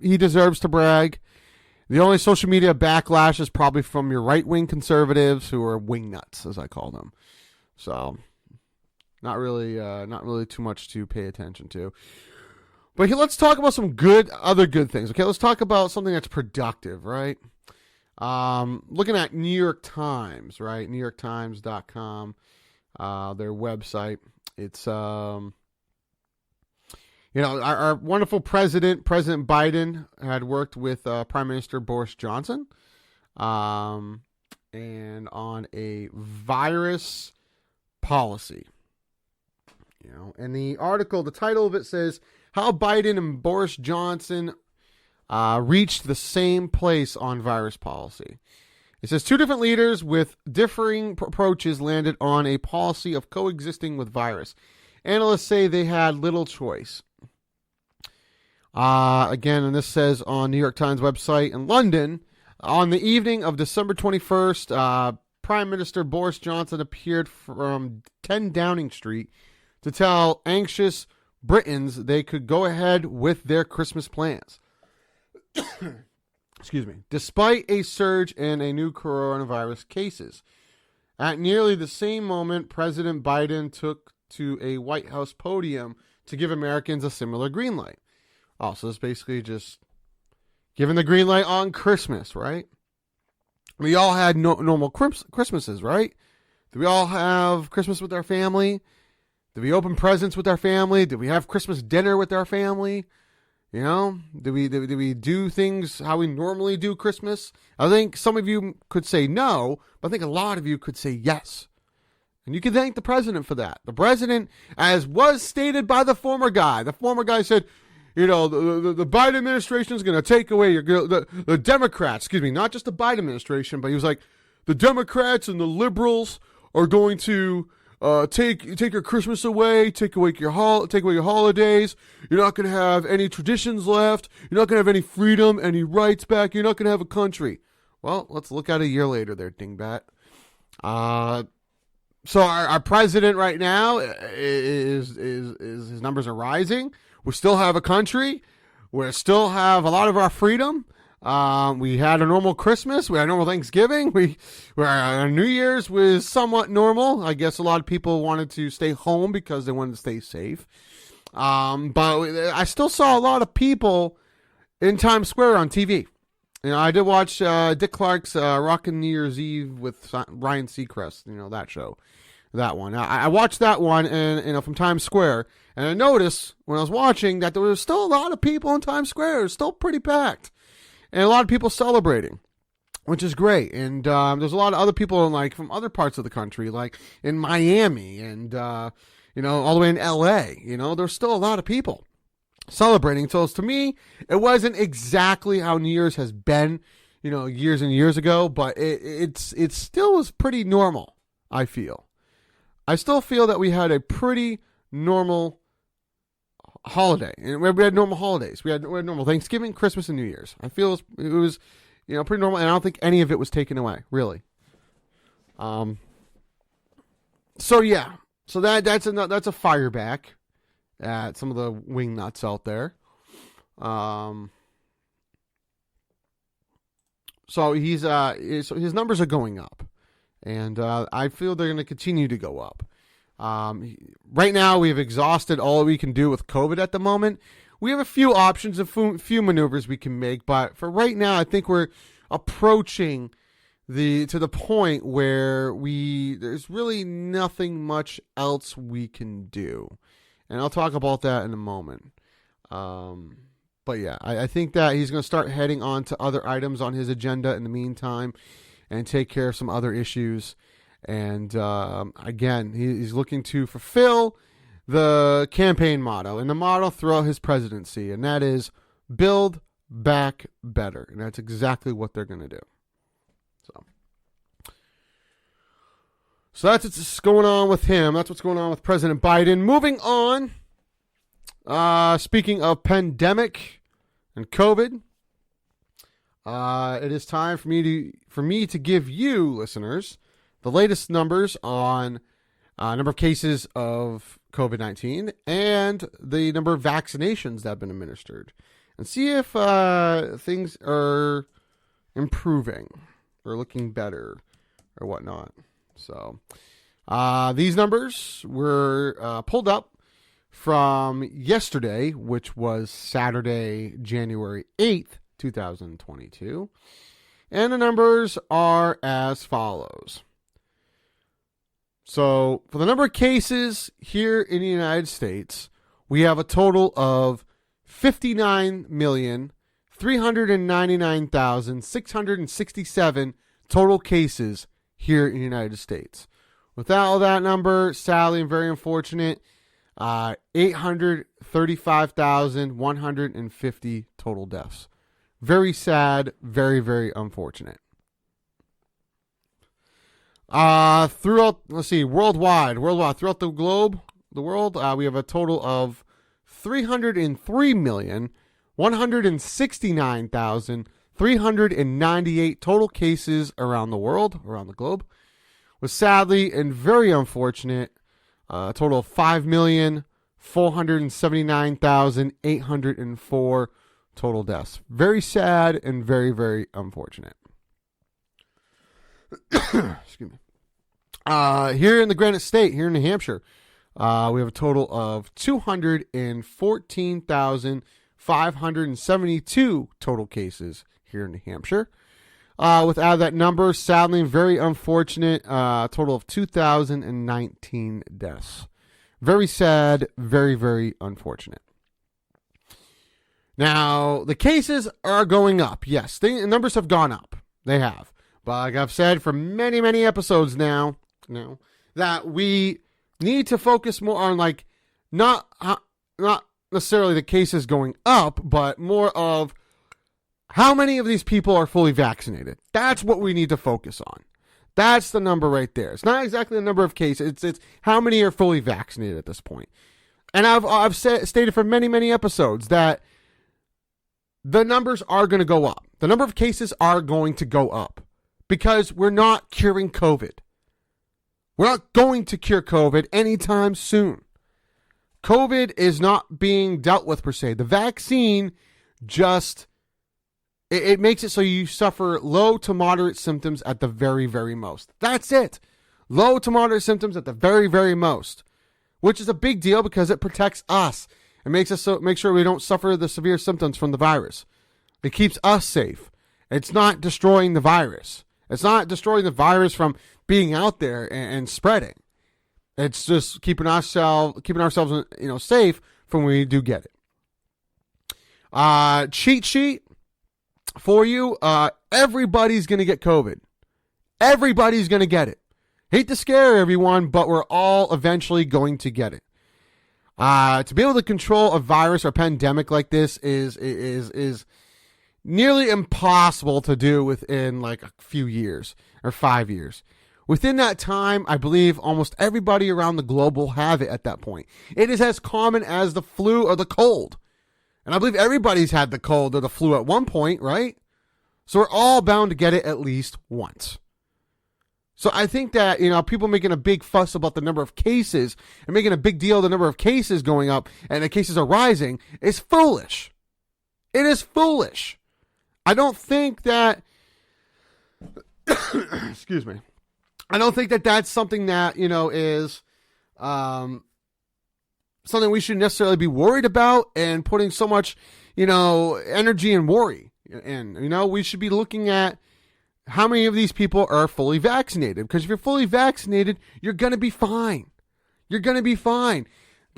he deserves to brag. The only social media backlash is probably from your right-wing conservatives who are wing nuts, as I call them. So, not really too much to pay attention to. But let's talk about some other good things. Okay, let's talk about something that's productive, right? Looking at New York Times, right? NewYorkTimes.com, their website. It's our wonderful President Biden had worked with Prime Minister Boris Johnson, and on a virus policy. And the article, the title of it says, "How Biden and Boris Johnson reached the same place on virus policy." It says 2 different leaders with differing approaches landed on a policy of coexisting with virus. Analysts say they had little choice. Again, and this says on New York Times website in London, on the evening of December 21st, Prime Minister Boris Johnson appeared from 10 Downing Street to tell anxious Britons they could go ahead with their Christmas plans. Excuse me. Despite a surge in a new coronavirus cases. At nearly the same moment, President Biden took to a White House podium to give Americans a similar green light. Oh, so it's basically just giving the green light on Christmas, right? We all had normal Christmases, right? Did we all have Christmas with our family? Did we open presents with our family? Did we have Christmas dinner with our family? Did we do things how we normally do Christmas? I think some of you could say no, but I think a lot of you could say yes. And you can thank the president for that. The president, as was stated by the former guy said, the Biden administration is going to take away the Democrats, not just the Biden administration, but he was like, the Democrats and the liberals are going to take your Christmas away, take away your holidays. You're not going to have any traditions left. You're not going to have any freedom, any rights back. You're not going to have a country. Well, let's look at a year later there, dingbat. So our president right now is his numbers are rising. We still have a country. We still have a lot of our freedom. We had a normal Christmas. We had a normal Thanksgiving. Our New Year's was somewhat normal. I guess a lot of people wanted to stay home because they wanted to stay safe. But I still saw a lot of people in Times Square on TV. I did watch Dick Clark's Rockin' New Year's Eve with Ryan Seacrest. That show. That one. I watched that one and from Times Square, and I noticed when I was watching that there was still a lot of people in Times Square. It was still pretty packed, and a lot of people celebrating, which is great. And there's a lot of other people from other parts of the country, like in Miami and all the way in LA. There's still a lot of people celebrating. So to me, it wasn't exactly how New Year's has been, years and years ago, but it still was pretty normal. I still feel that we had a pretty normal holiday, and we had normal holidays. We had normal Thanksgiving, Christmas, and New Year's. I feel it was pretty normal, and I don't think any of it was taken away, really. So that's a fire back at some of the wing nuts out there. So his numbers are going up. And I feel they're going to continue to go up. Right now, we've exhausted all we can do with COVID at the moment. We have a few options, a few maneuvers we can make. But for right now, I think we're approaching to the point where there's really nothing much else we can do. And I'll talk about that in a moment. But yeah, I think that he's going to start heading on to other items on his agenda in the meantime and take care of some other issues. And again, he's looking to fulfill the campaign motto and the motto throughout his presidency, and that is build back better. And that's exactly what they're going to do. So that's what's going on with him. That's what's going on with President Biden. Moving on, speaking of pandemic and COVID, it is time for me to give you, listeners, the latest numbers on number of cases of COVID-19 and the number of vaccinations that have been administered, and see if things are improving or looking better or whatnot. So these numbers were pulled up from yesterday, which was Saturday, January 8th, 2022. And the numbers are as follows. So for the number of cases here in the United States, we have a total of 59,399,667 total cases here in the United States. Without that number, sadly and very unfortunate, 835,150 total deaths. Very sad, very, very unfortunate. Throughout, worldwide, throughout the globe, the world, we have a total of 303,169,398 total cases around the world, around the globe, with sadly and very unfortunate, a total of 5,479,804 total deaths. Very sad and very, very unfortunate. Excuse me. Here in the Granite State, here in New Hampshire, we have a total of 214,572 total cases here in New Hampshire. Without that number, sadly, very unfortunate, total of 2,019 deaths. Very sad, very, very unfortunate. Now, the cases are going up. Yes, the numbers have gone up. They have. But like I've said for many, many episodes now, that we need to focus more on, like, not necessarily the cases going up, but more of how many of these people are fully vaccinated. That's what we need to focus on. That's the number right there. It's not exactly the number of cases. It's how many are fully vaccinated at this point. And I've stated for many, many episodes that the numbers are going to go up. The number of cases are going to go up because we're not curing COVID. We're not going to cure COVID anytime soon. COVID is not being dealt with per se. The vaccine just, it makes it so you suffer low to moderate symptoms at the very, very most. That's it. Low to moderate symptoms at the very, very most, which is a big deal because it protects us. It makes us make sure we don't suffer the severe symptoms from the virus. It keeps us safe. It's not destroying the virus. It's not destroying the virus from being out there and spreading. It's just keeping ourselves, safe from when we do get it. Cheat sheet for you. Everybody's going to get COVID. Everybody's going to get it. Hate to scare everyone, but we're all eventually going to get it. To be able to control a virus or pandemic like this is nearly impossible to do within like a few years or 5 years. Within that time, I believe almost everybody around the globe will have it at that point. It is as common as the flu or the cold. And I believe everybody's had the cold or the flu at one point, right? So we're all bound to get it at least once. So I think that, people making a big fuss about the number of cases and making a big deal of the number of cases going up and the cases are rising is foolish. It is foolish. I don't think that, excuse me. I don't think that that's something that, is something we should necessarily be worried about and putting so much, energy and worry in. We should be looking at how many of these people are fully vaccinated. Because if you're fully vaccinated, you're going to be fine. You're going to be fine.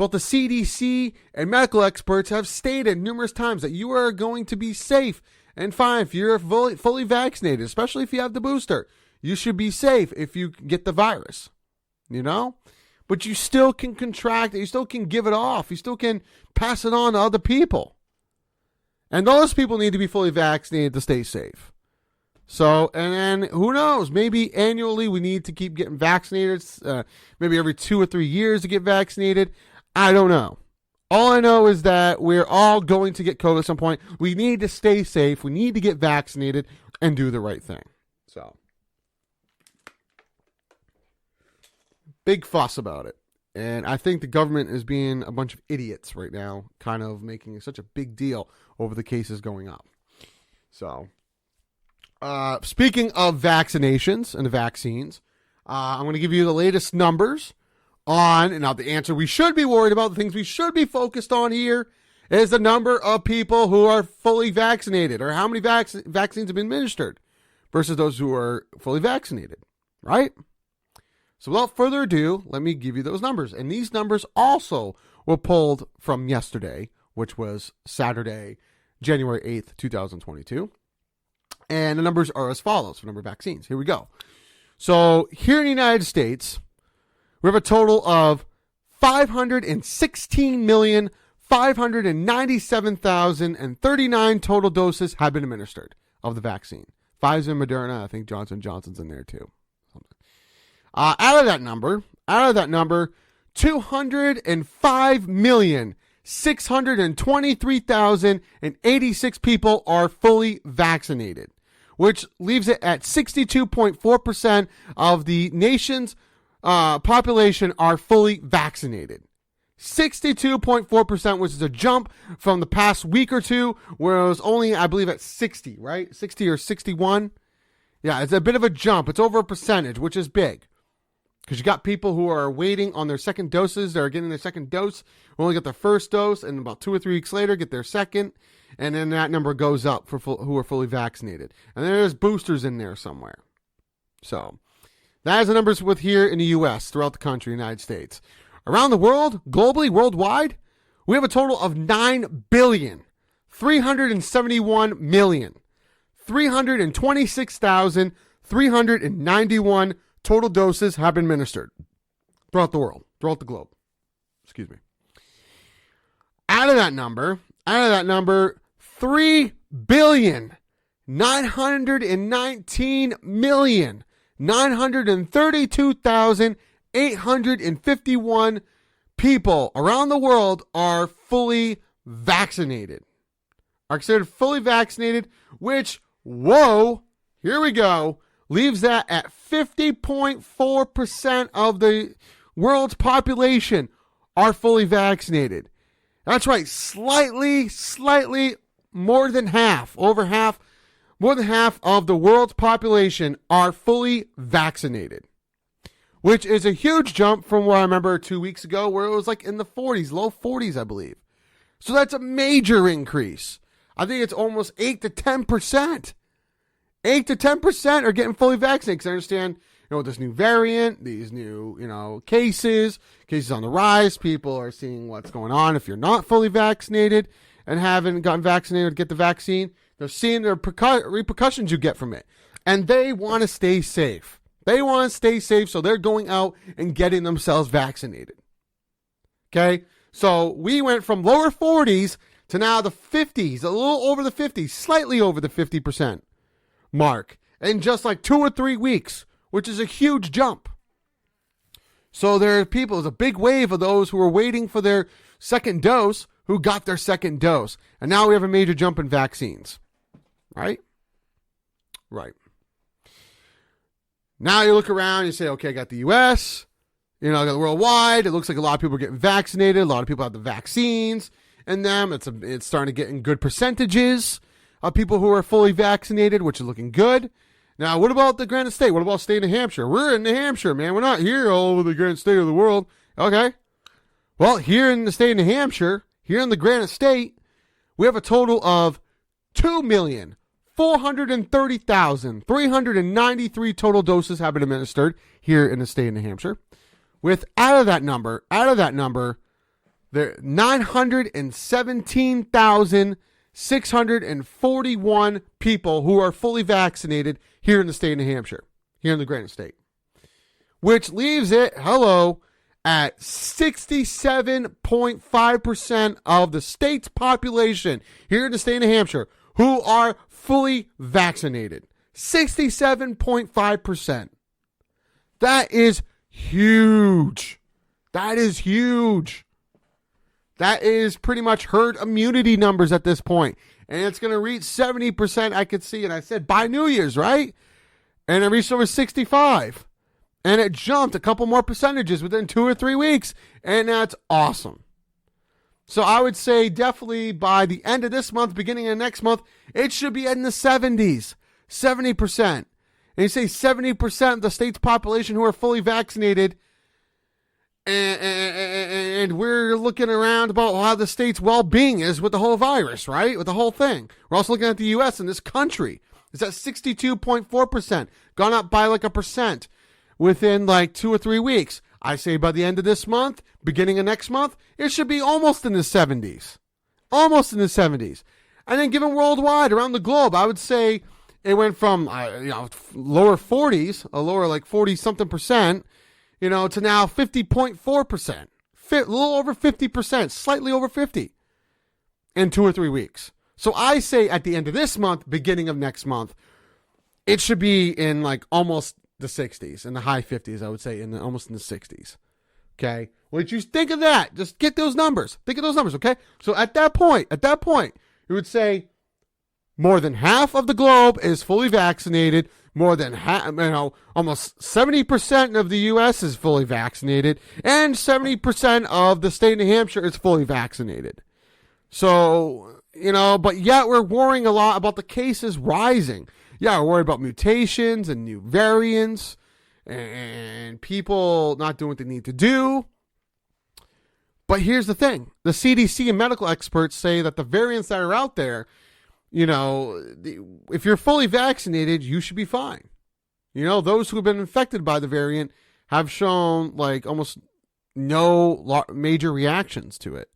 Both the CDC and medical experts have stated numerous times that you are going to be safe and fine if you're fully vaccinated, especially if you have the booster. You should be safe if you get the virus, you know? But you still can contract it. You still can give it off. You still can pass it on to other people. And those people need to be fully vaccinated to stay safe. So, and then who knows? Maybe annually we need to keep getting vaccinated. Maybe every 2 or 3 years to get vaccinated. I don't know. All I know is that we're all going to get COVID at some point. We need to stay safe. We need to get vaccinated and do the right thing. So, big fuss about it. And I think the government is being a bunch of idiots right now, kind of making such a big deal over the cases going up. So, speaking of vaccinations and the vaccines, I'm going to give you the latest numbers on, and now the answer we should be worried about, the things we should be focused on here, is the number of people who are fully vaccinated, or how many vaccines have been administered versus those who are fully vaccinated, right? So without further ado, let me give you those numbers. And these numbers also were pulled from yesterday, which was Saturday, January 8th, 2022. And the numbers are as follows for number of vaccines. Here we go. So here in the United States, we have a total of 516,597,039 total doses have been administered of the vaccine. Pfizer and Moderna, I think Johnson & Johnson's in there too. Out of that number, 205,623,086 people are fully vaccinated, which leaves it at 62.4% of the nation's population are fully vaccinated. 62.4%, which is a jump from the past week or two, where it was only, I believe, at 60, right? 60 or 61. Yeah, it's a bit of a jump. It's over a percentage, which is big. Because you got people who are waiting on their second doses. They're getting their second dose. Only get their first dose, and about 2 or 3 weeks later, get their second. And then that number goes up for who are fully vaccinated. And then there's boosters in there somewhere. So, that is the numbers with here in the U.S., throughout the country, United States. Around the world, globally, worldwide, we have a total of 9,371,326,391 total doses have been administered throughout the world, throughout the globe. Excuse me. Out of that number, 3,919,932,851 people around the world are fully vaccinated. Are considered fully vaccinated, which, whoa, here we go, leaves that at 50.4% of the world's population are fully vaccinated. That's right, slightly more than half, more than half of the world's population are fully vaccinated, which is a huge jump from what I remember 2 weeks ago, where it was like in the 40s, low 40s, I believe. So that's a major increase. I think it's almost 8 to 10%. 8 to 10% are getting fully vaccinated, because I understand, with this new variant, these new, cases on the rise, people are seeing what's going on. If you're not fully vaccinated and haven't gotten vaccinated to get the vaccine, they're seeing the repercussions you get from it. And they want to stay safe. So they're going out and getting themselves vaccinated. Okay? So we went from lower 40s to now the 50s, a little over the 50s, slightly over the 50% mark in just like 2 or 3 weeks, which is a huge jump. So there are people, there's a big wave of those who are waiting for their second dose who got their second dose. And now we have a major jump in vaccines. Right? Now you look around and you say, okay, I got the U.S., I got worldwide. It looks like a lot of people are getting vaccinated. A lot of people have the vaccines in them. It's starting to get in good percentages of people who are fully vaccinated, which is looking good. Now, what about the Granite State? What about state of New Hampshire? We're in New Hampshire, man. We're not here all over the Granite State of the world. Okay. Well, here in the state of New Hampshire, here in the Granite State, we have a total of 2,430,393 total doses have been administered here in the state of New Hampshire. With out of that number, There 917,641 people who are fully vaccinated here in the state of New Hampshire, here in the Granite State, which leaves it, at 67.5% of the state's population here in the state of New Hampshire who are fully vaccinated. 67.5%. That is huge. That is huge. That is pretty much herd immunity numbers at this point. And it's going to reach 70%, I could see. And I said by New Year's, right? And it reached over 65. And it jumped a couple more percentages within 2 or 3 weeks. And that's awesome. So I would say definitely by the end of this month, beginning of next month, it should be in the 70s. 70%. And you say 70% of the state's population who are fully vaccinated. And we're looking around about how the state's well-being is with the whole virus, right? With the whole thing. We're also looking at the U.S. and this country. It's at 62.4%. Gone up by like 1% within like 2 or 3 weeks. I say by the end of this month, beginning of next month, it should be almost in the 70s. Almost in the 70s. And then given worldwide, around the globe, I would say it went from lower 40s, a lower like 40-something percent, to now 50.4%. A little over 50%, slightly over 50 in 2 or 3 weeks. So I say at the end of this month, beginning of next month, it should be in like almost the 60s, in the high 50s, I would say, almost in the 60s. Okay? Well, you think of that. Just get those numbers. Think of those numbers, okay? So at that point, you would say more than half of the globe is fully vaccinated. More than almost 70% of the U.S. is fully vaccinated, and 70% of the state of New Hampshire is fully vaccinated. So, but yet we're worrying a lot about the cases rising. Yeah, we're worried about mutations and new variants and people not doing what they need to do. But here's the thing. The CDC and medical experts say that the variants that are out there, if you're fully vaccinated, you should be fine. Those who have been infected by the variant have shown like almost no major reactions to it.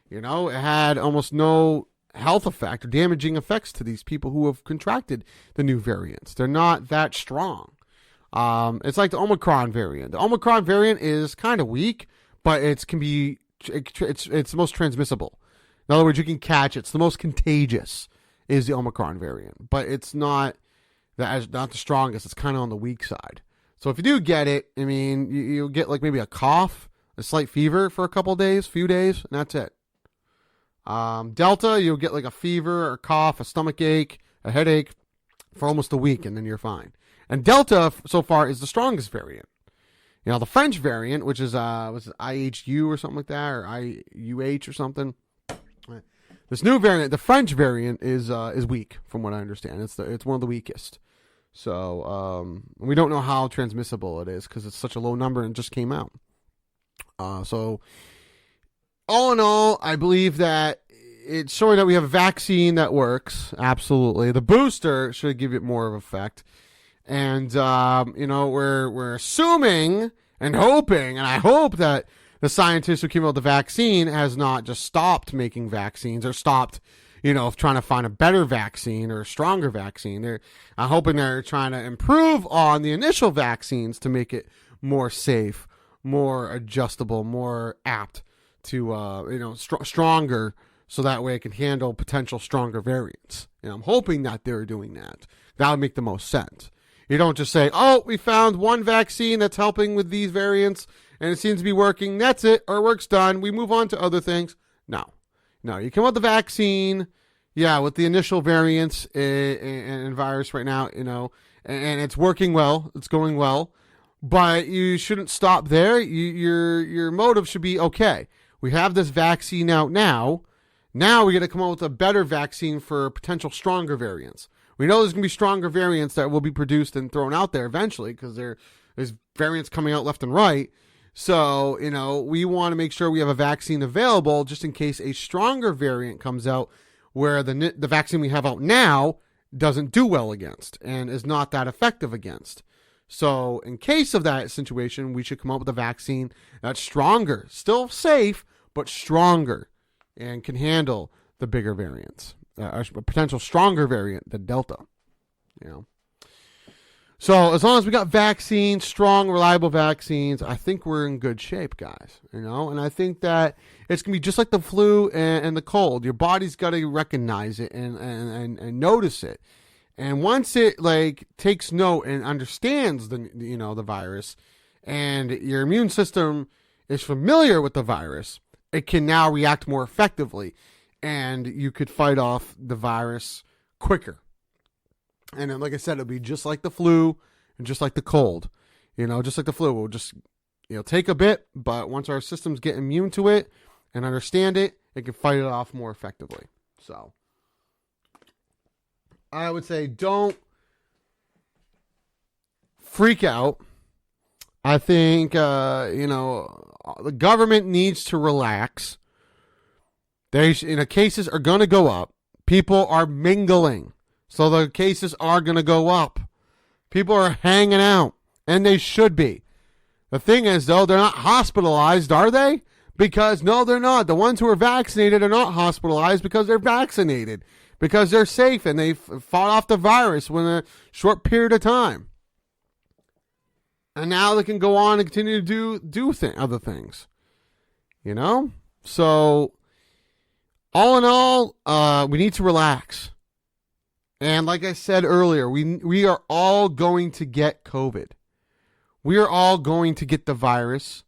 It had almost no health effect or damaging effects to these people who have contracted the new variants. They're not that strong. It's like the Omicron variant. The Omicron variant is kind of weak, but it's the most transmissible. In other words, you can catch it. It's the most contagious is the Omicron variant, but it's not the strongest. It's kind of on the weak side. So if you do get it, you'll get like maybe a cough, a slight fever for a few days, and that's it. Delta, you'll get like a fever, a cough, a stomach ache, a headache for almost a week, and then you're fine. And Delta so far is the strongest variant. The French variant, which is was it IHU or something like that, or IUH or something. This new variant, the French variant, is weak from what I understand. It's one of the weakest. So we don't know how transmissible it is because it's such a low number and just came out. So all in all, I believe that it's showing that we have a vaccine that works. Absolutely, the booster should give it more of effect. And we're assuming and hoping, and I hope that the scientists who came out with the vaccine has not just stopped making vaccines or stopped, trying to find a better vaccine or a stronger vaccine. I'm hoping they're trying to improve on the initial vaccines to make it more safe, more adjustable, more apt to, stronger, so that way it can handle potential stronger variants. I'm hoping that they're doing that. That would make the most sense. You don't just say, oh, we found one vaccine that's helping with these variants, and it seems to be working. That's it. Our work's done. We move on to other things. No. You come up with the vaccine, with the initial variants and virus right now, and it's working well. It's going well. But you shouldn't stop there. Your motive should be, okay, we have this vaccine out now. Now we got to come up with a better vaccine for potential stronger variants. We know there's going to be stronger variants that will be produced and thrown out there eventually because there's variants coming out left and right. So, we want to make sure we have a vaccine available just in case a stronger variant comes out where the vaccine we have out now doesn't do well against and is not that effective against. So in case of that situation, we should come up with a vaccine that's stronger, still safe, but stronger and can handle the bigger variants, a potential stronger variant than Delta. You know, so as long as we got vaccines, strong, reliable vaccines, I think we're in good shape, guys. You know, and I think that it's gonna be just like the flu and the cold. Your body's got to recognize it and notice it. And once it like takes note and understands the virus, and your immune system is familiar with the virus, it can now react more effectively, and you could fight off the virus quicker. And then, like I said, it'll be just like the flu and just like the cold. You know, just like the flu, we'll just take a bit, but once our systems get immune to it and understand it, it can fight it off more effectively. So I would say don't freak out. I think, the government needs to relax. Cases are going to go up. People are mingling, so the cases are going to go up. People are hanging out, and they should be. The thing is, though, they're not hospitalized, are they? Because, no, they're not. The ones who are vaccinated are not hospitalized because they're vaccinated, because they're safe, and they fought off the virus within a short period of time. And now they can go on and continue to do other things. You know? So, all in all, we need to relax. And like I said earlier, we are all going to get COVID. We are all going to get the virus.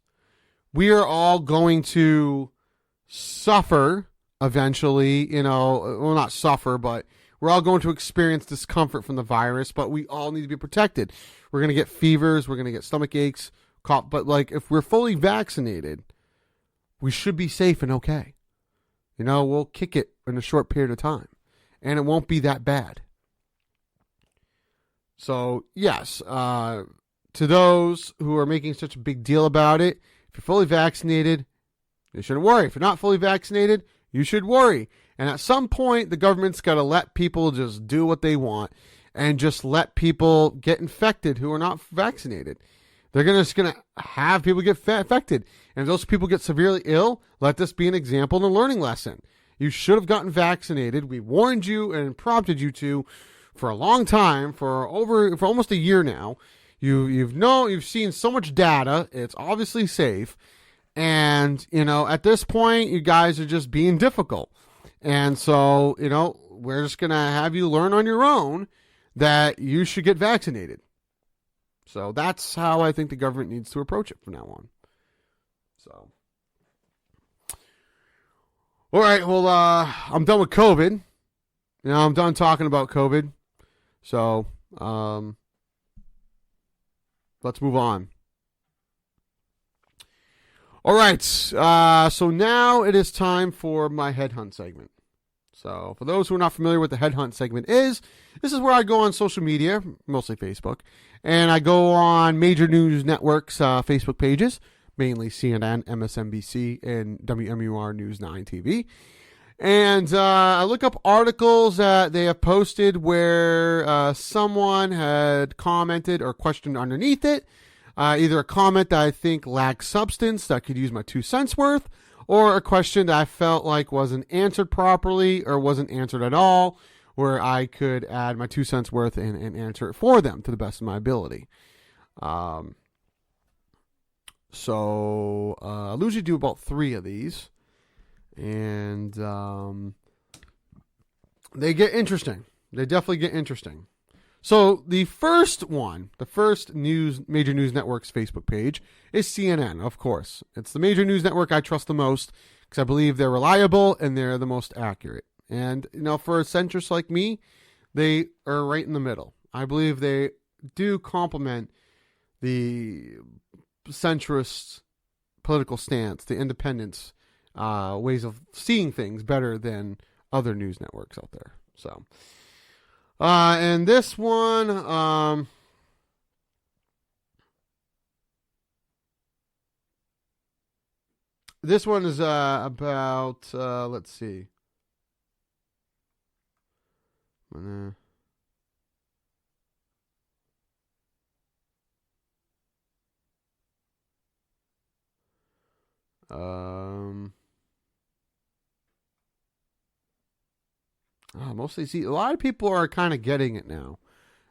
We are all going to suffer eventually, well, not suffer, but we're all going to experience discomfort from the virus, but we all need to be protected. We're going to get fevers. We're going to get stomach aches, cough. But if we're fully vaccinated, we should be safe and okay. We'll kick it in a short period of time, and it won't be that bad. So, yes, to those who are making such a big deal about it, if you're fully vaccinated, you shouldn't worry. If you're not fully vaccinated, you should worry. And at some point, the government's got to let people just do what they want and just let people get infected who are not vaccinated. They're just going to have people get infected. And if those people get severely ill, let this be an example and a learning lesson. You should have gotten vaccinated. We warned you and prompted you to for a long time, for almost a year now. You've seen so much data. It's obviously safe. And, at this point, you guys are just being difficult. And so, we're just going to have you learn on your own that you should get vaccinated. So that's how I think the government needs to approach it from now on. So, all right, well, I'm done with COVID. I'm done talking about COVID. So, let's move on. All right, so now it is time for my headhunt segment. So for those who are not familiar with the headhunt segment this is where I go on social media, mostly Facebook, and I go on major news networks' Facebook pages, mainly CNN, MSNBC, and WMUR News 9 TV. And I look up articles that they have posted where someone had commented or questioned underneath it. Either a comment that I think lacks substance, that could use my 2 cents worth, or a question that I felt like wasn't answered properly or wasn't answered at all, where I could add my 2 cents worth and answer it for them to the best of my ability. So I'll usually do about 3 of these, and they get interesting. They definitely get interesting. So the first major news network's Facebook page is CNN, of course. It's the major news network I trust the most because I believe they're reliable and they're the most accurate. And, for a centrist like me, they are right in the middle. I believe they do complement the centrist political stance, the independence ways of seeing things better than other news networks out there. So... and this one, is about, let's see. Mostly, see, a lot of people are kind of getting it now.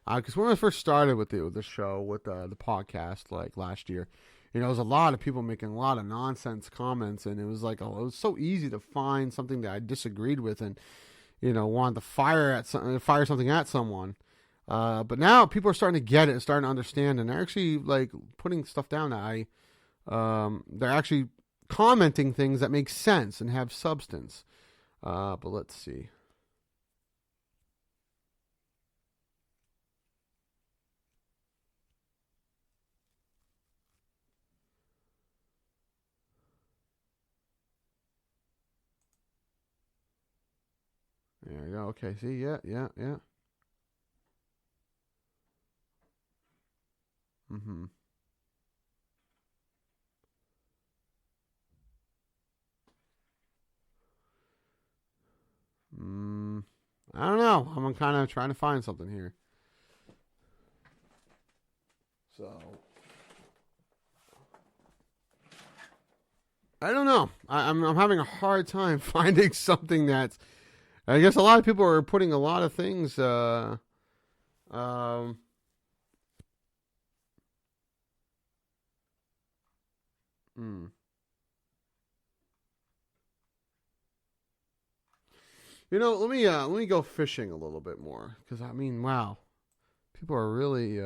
Because when I first started with the show, with the podcast, like last year, there was a lot of people making a lot of nonsense comments, and it was like, it was so easy to find something that I disagreed with and, wanted to fire something at someone. But now people are starting to get it and starting to understand, and they're actually like putting stuff down that they're actually commenting things that make sense and have substance. But let's see. There you go. Okay. See, yeah. Mm-hmm. I don't know. I'm kind of trying to find something here. So, I don't know. I'm having a hard time finding something that's. I guess a lot of people are putting a lot of things. Let me go fishing a little bit more, because wow, people are really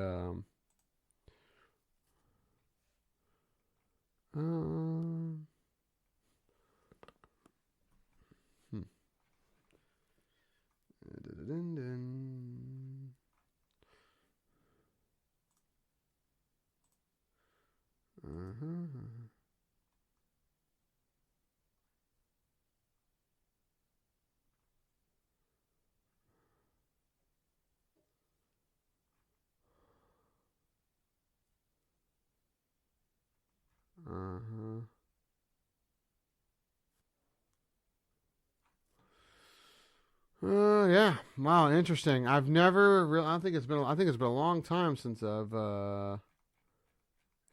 yeah. Wow, interesting. I've never really. I think it's been a long time since I've.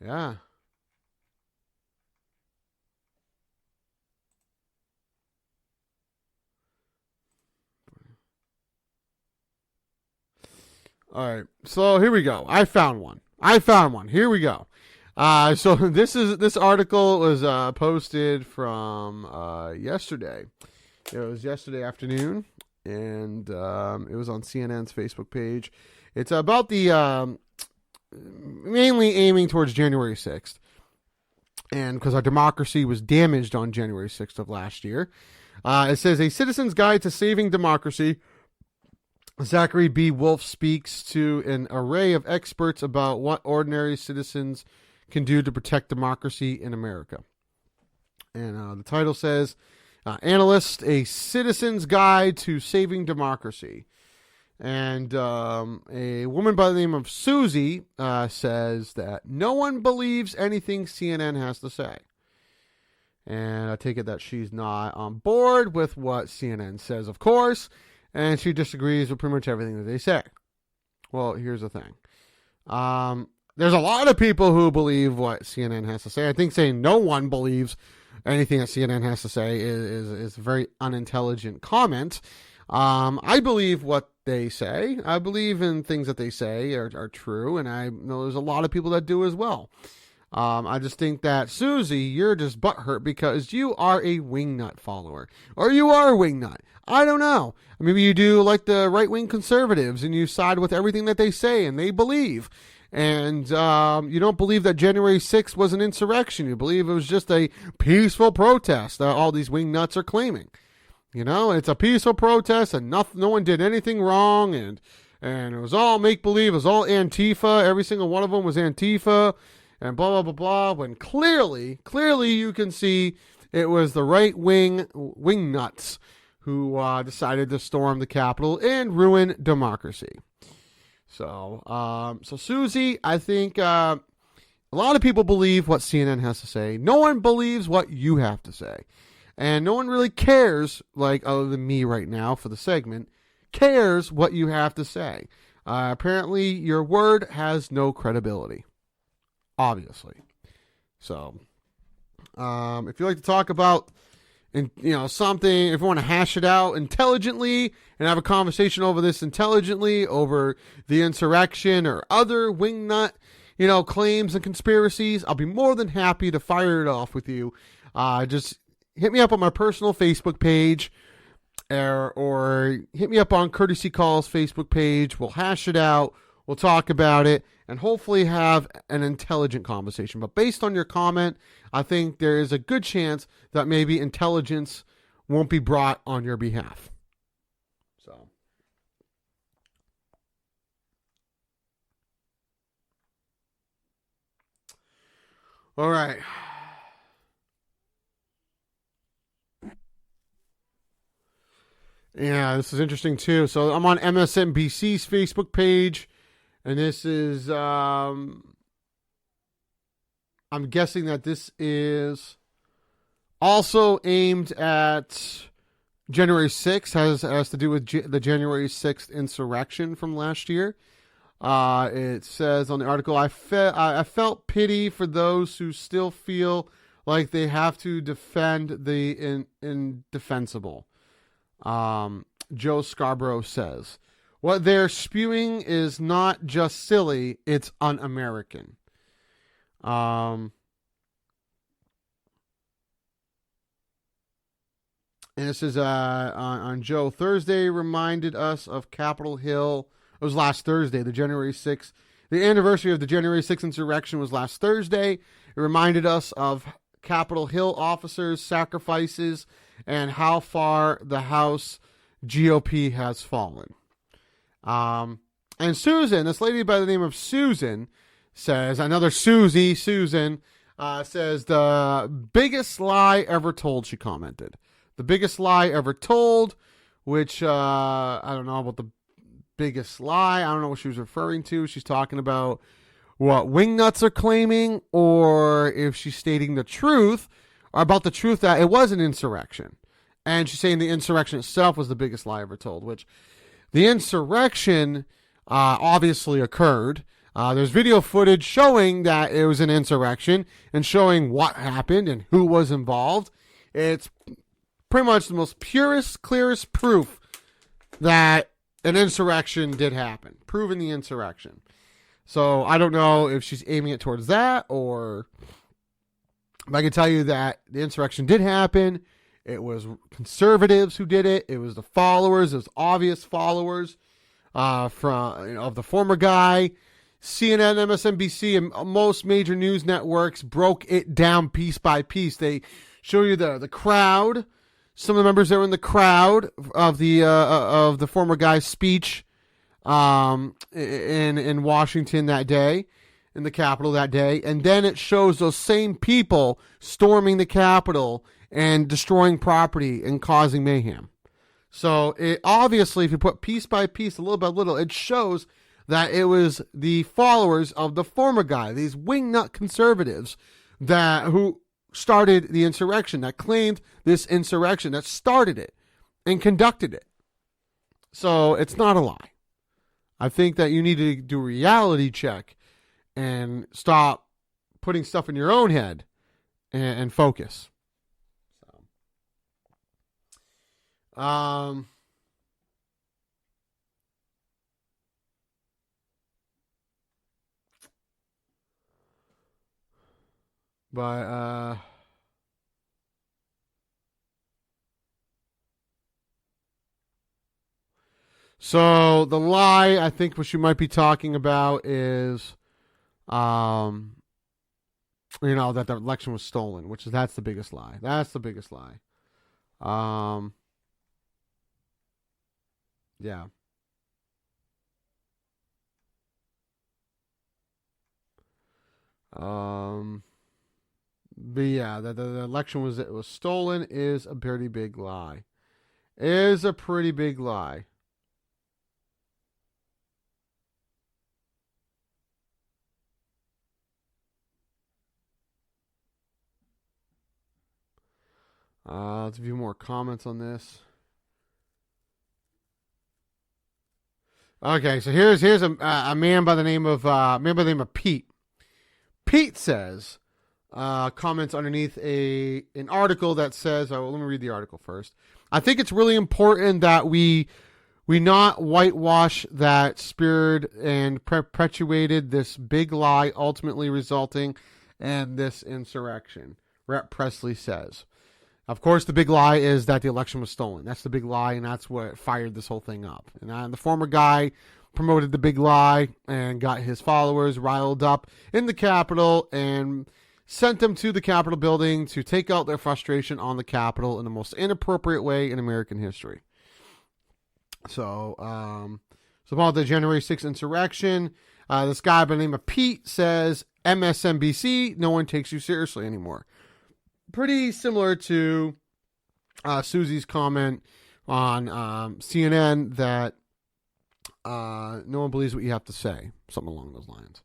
Yeah. All right. So here we go. I found one. Here we go. So this article was posted from yesterday. It was yesterday afternoon, and it was on CNN's Facebook page. It's about the mainly aiming towards January 6th, and because our democracy was damaged on January 6th of last year. It says, a citizen's guide to saving democracy. Zachary B. Wolf speaks to an array of experts about what ordinary citizens can do to protect democracy in America. And the title says, Analyst, a Citizen's Guide to Saving Democracy. And a woman by the name of Susie says that no one believes anything CNN has to say. And I take it that she's not on board with what CNN says, of course, and she disagrees with pretty much everything that they say. Well, here's the thing. There's a lot of people who believe what CNN has to say. I think saying no one believes anything that CNN has to say is a very unintelligent comment. I believe what they say. I believe in things that they say are true, and I know there's a lot of people that do as well. I just think that, Susie, you're just butthurt because you are a wingnut follower. Or you are a wingnut. I don't know. Maybe you do like the right-wing conservatives and you side with everything that they say and they believe. And you don't believe that January 6th was an insurrection. You believe it was just a peaceful protest that all these wingnuts are claiming. It's a peaceful protest and no one did anything wrong. And it was all make-believe. It was all Antifa. Every single one of them was Antifa. And blah, blah, blah, blah, when clearly you can see it was the right-wing wingnuts who decided to storm the Capitol and ruin democracy. So Susie, I think a lot of people believe what CNN has to say. No one believes what you have to say. And no one really cares, like other than me right now for the segment, cares what you have to say. Apparently, your word has no credibility. Obviously. So, if you like to talk about and something, if you want to hash it out intelligently and have a conversation over this intelligently, over the insurrection or other wingnut, claims and conspiracies, I'll be more than happy to fire it off with you. Just hit me up on my personal Facebook page, or hit me up on Courtesy Calls Facebook page. We'll hash it out. We'll talk about it and hopefully have an intelligent conversation. But based on your comment, I think there is a good chance that maybe intelligence won't be brought on your behalf. So, all right. Yeah, this is interesting too. So I'm on MSNBC's Facebook page, and this is, I'm guessing that this is also aimed at January 6th, has to do with the January 6th insurrection from last year. It says on the article, I felt pity for those who still feel like they have to defend the indefensible. Joe Scarborough says, what they're spewing is not just silly, it's un-American. And this is on Joe. Thursday reminded us of Capitol Hill. It was last Thursday, the January 6th. The anniversary of the January 6th insurrection was last Thursday. It reminded us of Capitol Hill officers' sacrifices and how far the House GOP has fallen. And Susan, this lady by the name of Susan, says, another Susan, says, the biggest lie ever told, she commented. The biggest lie ever told, which I don't know about the biggest lie. I don't know what she was referring to. She's talking about what wingnuts are claiming, or if she's stating the truth, or about the truth that it was an insurrection. And she's saying the insurrection itself was the biggest lie ever told, which the insurrection obviously occurred. There's video footage showing that it was an insurrection and showing what happened and who was involved. It's pretty much the most purest, clearest proof that an insurrection did happen. Proving the insurrection. So I don't know if she's aiming it towards that, or I can tell you that the insurrection did happen. It was conservatives who did it. It was the followers. It was obvious followers of the former guy. CNN, MSNBC, and most major news networks broke it down piece by piece. They show you the crowd. Some of the members that were in the crowd of the former guy's speech in Washington that day, in the Capitol that day, and then it shows those same people storming the Capitol and destroying property and causing mayhem. So it obviously, if you put piece by piece, a little by little, it shows that it was the followers of the former guy, these wingnut conservatives who started the insurrection, that claimed this insurrection, that started it and conducted it. So it's not a lie. I think that you need to do a reality check and stop putting stuff in your own head and focus. So the lie, I think what you might be talking about is, that the election was stolen, that's the biggest lie. That's the biggest lie. Yeah. But yeah, the election was stolen is a pretty big lie. Is a pretty big lie. Let's view more comments on this. Okay, so here's a man by the name of Pete. Pete says, comments underneath an article that says, let me read the article first. I think it's really important that we not whitewash that speared and perpetuated this big lie, ultimately resulting in this insurrection, Rep. Presley says. Of course, the big lie is that the election was stolen. That's the big lie, and that's what fired this whole thing up. And the former guy promoted the big lie and got his followers riled up in the Capitol and sent them to the Capitol building to take out their frustration on the Capitol in the most inappropriate way in American history. So about the January 6th insurrection, this guy by the name of Pete says, MSNBC, no one takes you seriously anymore. Pretty similar to Susie's comment on CNN that no one believes what you have to say, something along those lines.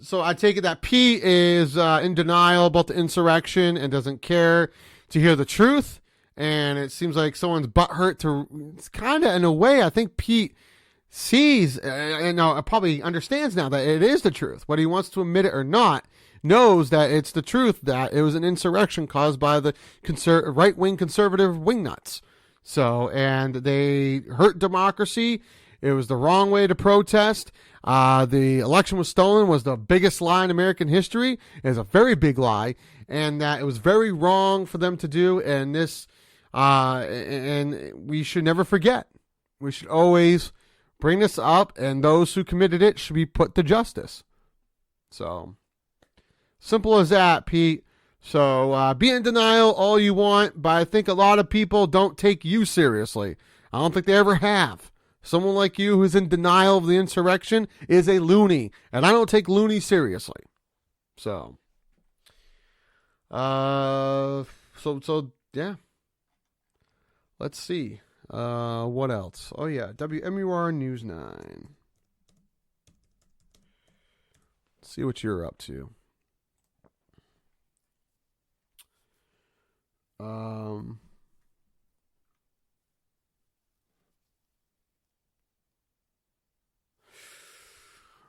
So I take it that Pete is in denial about the insurrection and doesn't care to hear the truth. And it seems like someone's butthurt to, it's kind of in a way, I think Pete sees and probably understands now that it is the truth. Whether he wants to admit it or not, knows that it's the truth, that it was an insurrection caused by the right-wing conservative wingnuts. So, and they hurt democracy. It was the wrong way to protest. The election was stolen was the biggest lie in American history. It was a very big lie, and that it was very wrong for them to do. And this, and we should never forget. We should always bring this up, and those who committed it should be put to justice. So, simple as that, Pete. So, be in denial all you want, but I think a lot of people don't take you seriously. I don't think they ever have. Someone like you who's in denial of the insurrection is a loony, and I don't take loony seriously. So, yeah. Let's see. What else? Oh, yeah. WMUR News 9. Let's see what you're up to.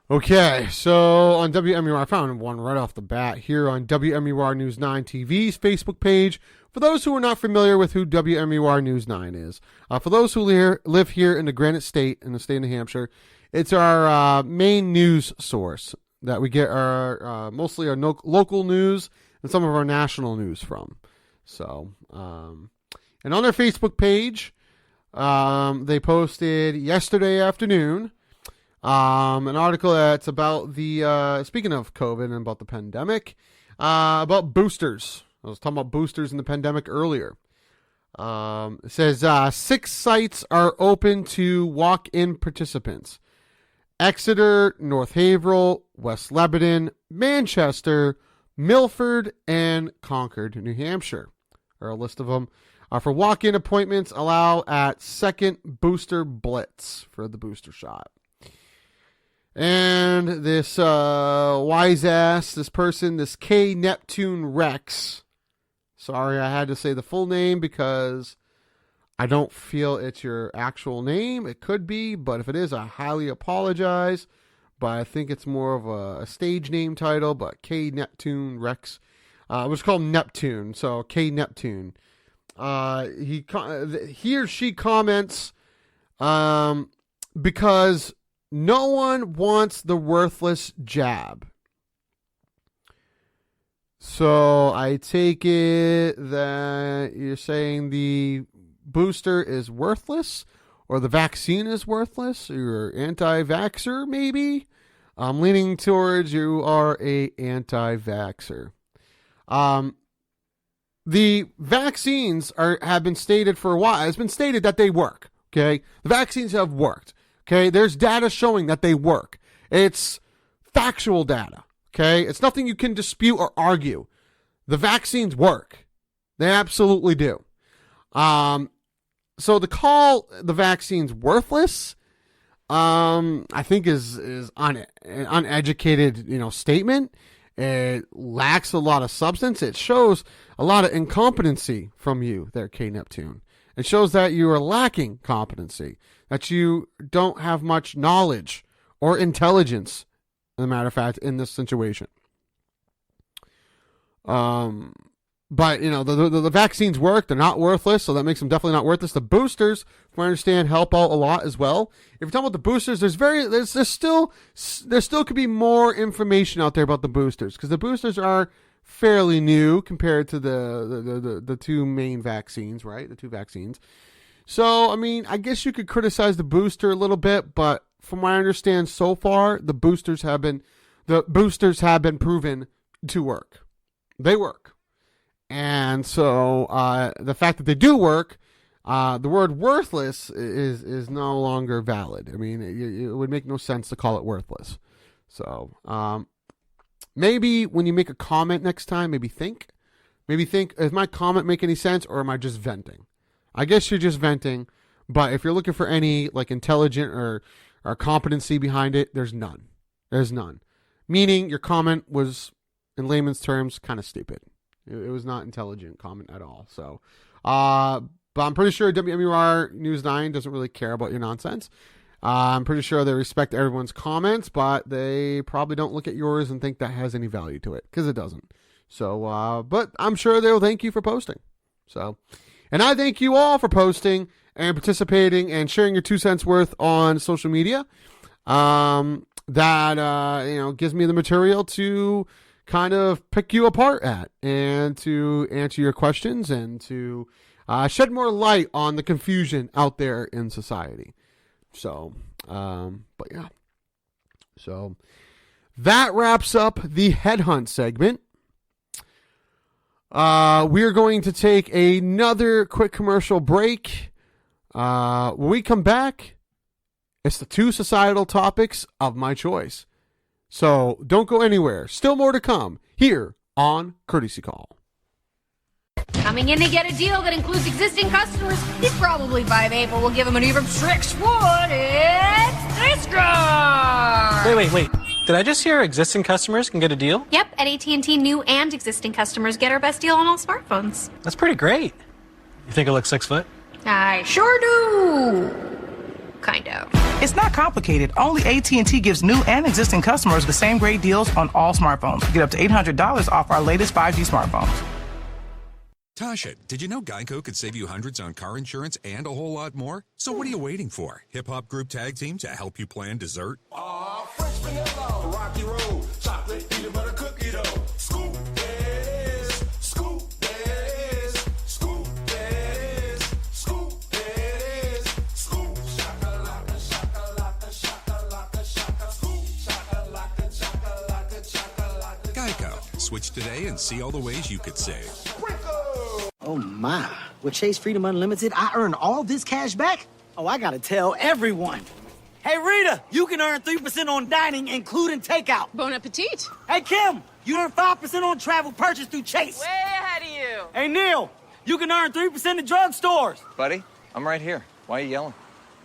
Okay, so on WMUR, I found one right off the bat here on WMUR News 9 TV's Facebook page. For those who are not familiar with who WMUR News 9 is, for those who live here in the Granite State, in the state of New Hampshire, it's our main news source that we get our mostly our local news and some of our national news from. So, and on their Facebook page, they posted yesterday afternoon an article that's about the, speaking of COVID and about the pandemic, about boosters. I was talking about boosters in the pandemic earlier. It says 6 sites are open to walk-in participants. Exeter, North Haverhill, West Lebanon, Manchester, Milford, and Concord, New Hampshire. Or a list of them. For walk-in appointments, allow at second booster blitz for the booster shot. And this wise ass, this person, this K Neptune Rex. Sorry, I had to say the full name because I don't feel it's your actual name. It could be, but if it is, I highly apologize. But I think it's more of a stage name title, but K Neptune Rex. It was called Neptune, so K Neptune. He or she comments, because no one wants the worthless jab. So I take it that you're saying the booster is worthless, or the vaccine is worthless, or you're anti-vaxxer, maybe? I'm leaning towards you are a anti-vaxxer. The vaccines have been stated for a while. It's been stated that they work. Okay, the vaccines have worked. Okay, there's data showing that they work. It's factual data. Okay, it's nothing you can dispute or argue. The vaccines work. They absolutely do. So to call the vaccines worthless, I think is an uneducated, statement. It lacks a lot of substance. It shows a lot of incompetency from you there, K Neptune. It shows that you are lacking competency, that you don't have much knowledge or intelligence, as a matter of fact, in this situation. But, the vaccines work. They're not worthless, so that makes them definitely not worthless. The boosters, from what I understand, help out a lot as well. If you're talking about the boosters, there still could be more information out there about the boosters, because the boosters are fairly new compared to the two main vaccines, right? The two vaccines. So, I guess you could criticize the booster a little bit, but from what I understand so far, the boosters have been proven to work. They work. And so the fact that they do work, the word worthless is no longer valid. It would make no sense to call it worthless. So maybe when you make a comment next time, maybe think, does my comment make any sense, or am I just venting? I guess you're just venting, but if you're looking for any intelligent or competency behind it, there's none. There's none. Meaning your comment was, in layman's terms, kind of stupid. It was not intelligent comment at all. So, but I'm pretty sure WMUR News 9 doesn't really care about your nonsense. I'm pretty sure they respect everyone's comments, but they probably don't look at yours and think that has any value to it, because it doesn't. So, but I'm sure they'll thank you for posting. So, and I thank you all for posting and participating and sharing your 2 cents worth on social media. That gives me the material to kind of pick you apart at, and to answer your questions, and to shed more light on the confusion out there in society. So, but yeah. So that wraps up the Headhunt segment. We're going to take another quick commercial break. When we come back, it's the 2 societal topics of my choice. So don't go anywhere. Still more to come here on Courtesy Call. Coming in to get a deal that includes existing customers. He's probably 5'8", but we'll give him an even 6'1". It's this guy! Wait. Did I just hear existing customers can get a deal? Yep, at AT&T, new and existing customers get our best deal on all smartphones. That's pretty great. You think I look 6 foot? I sure do. Kind of. It's not complicated. Only AT&T gives new and existing customers the same great deals on all smartphones. Get up to $800 off our latest 5G smartphones. Tasha, did you know Geico could save you hundreds on car insurance and a whole lot more? So what are you waiting for? Hip-hop group tag team to help you plan dessert? Fresh vanilla, rocky road, chocolate, peanut butter cookie dough. Scoop this, scoop this, scoop this, scoop this, scoop shakalaka, shakalaka, shakalaka, shaka, scoop shakalaka, shakalaka, shakalaka. Geico. Switch today and see all the ways you could save. Oh my, with Chase Freedom Unlimited, I earn all this cash back? Oh, I gotta tell everyone. Hey Rita, you can earn 3% on dining, including takeout. Bon appetit. Hey Kim, you earn 5% on travel purchase through Chase. Way ahead of you. Hey Neil, you can earn 3% at drugstores. Buddy, I'm right here. Why are you yelling?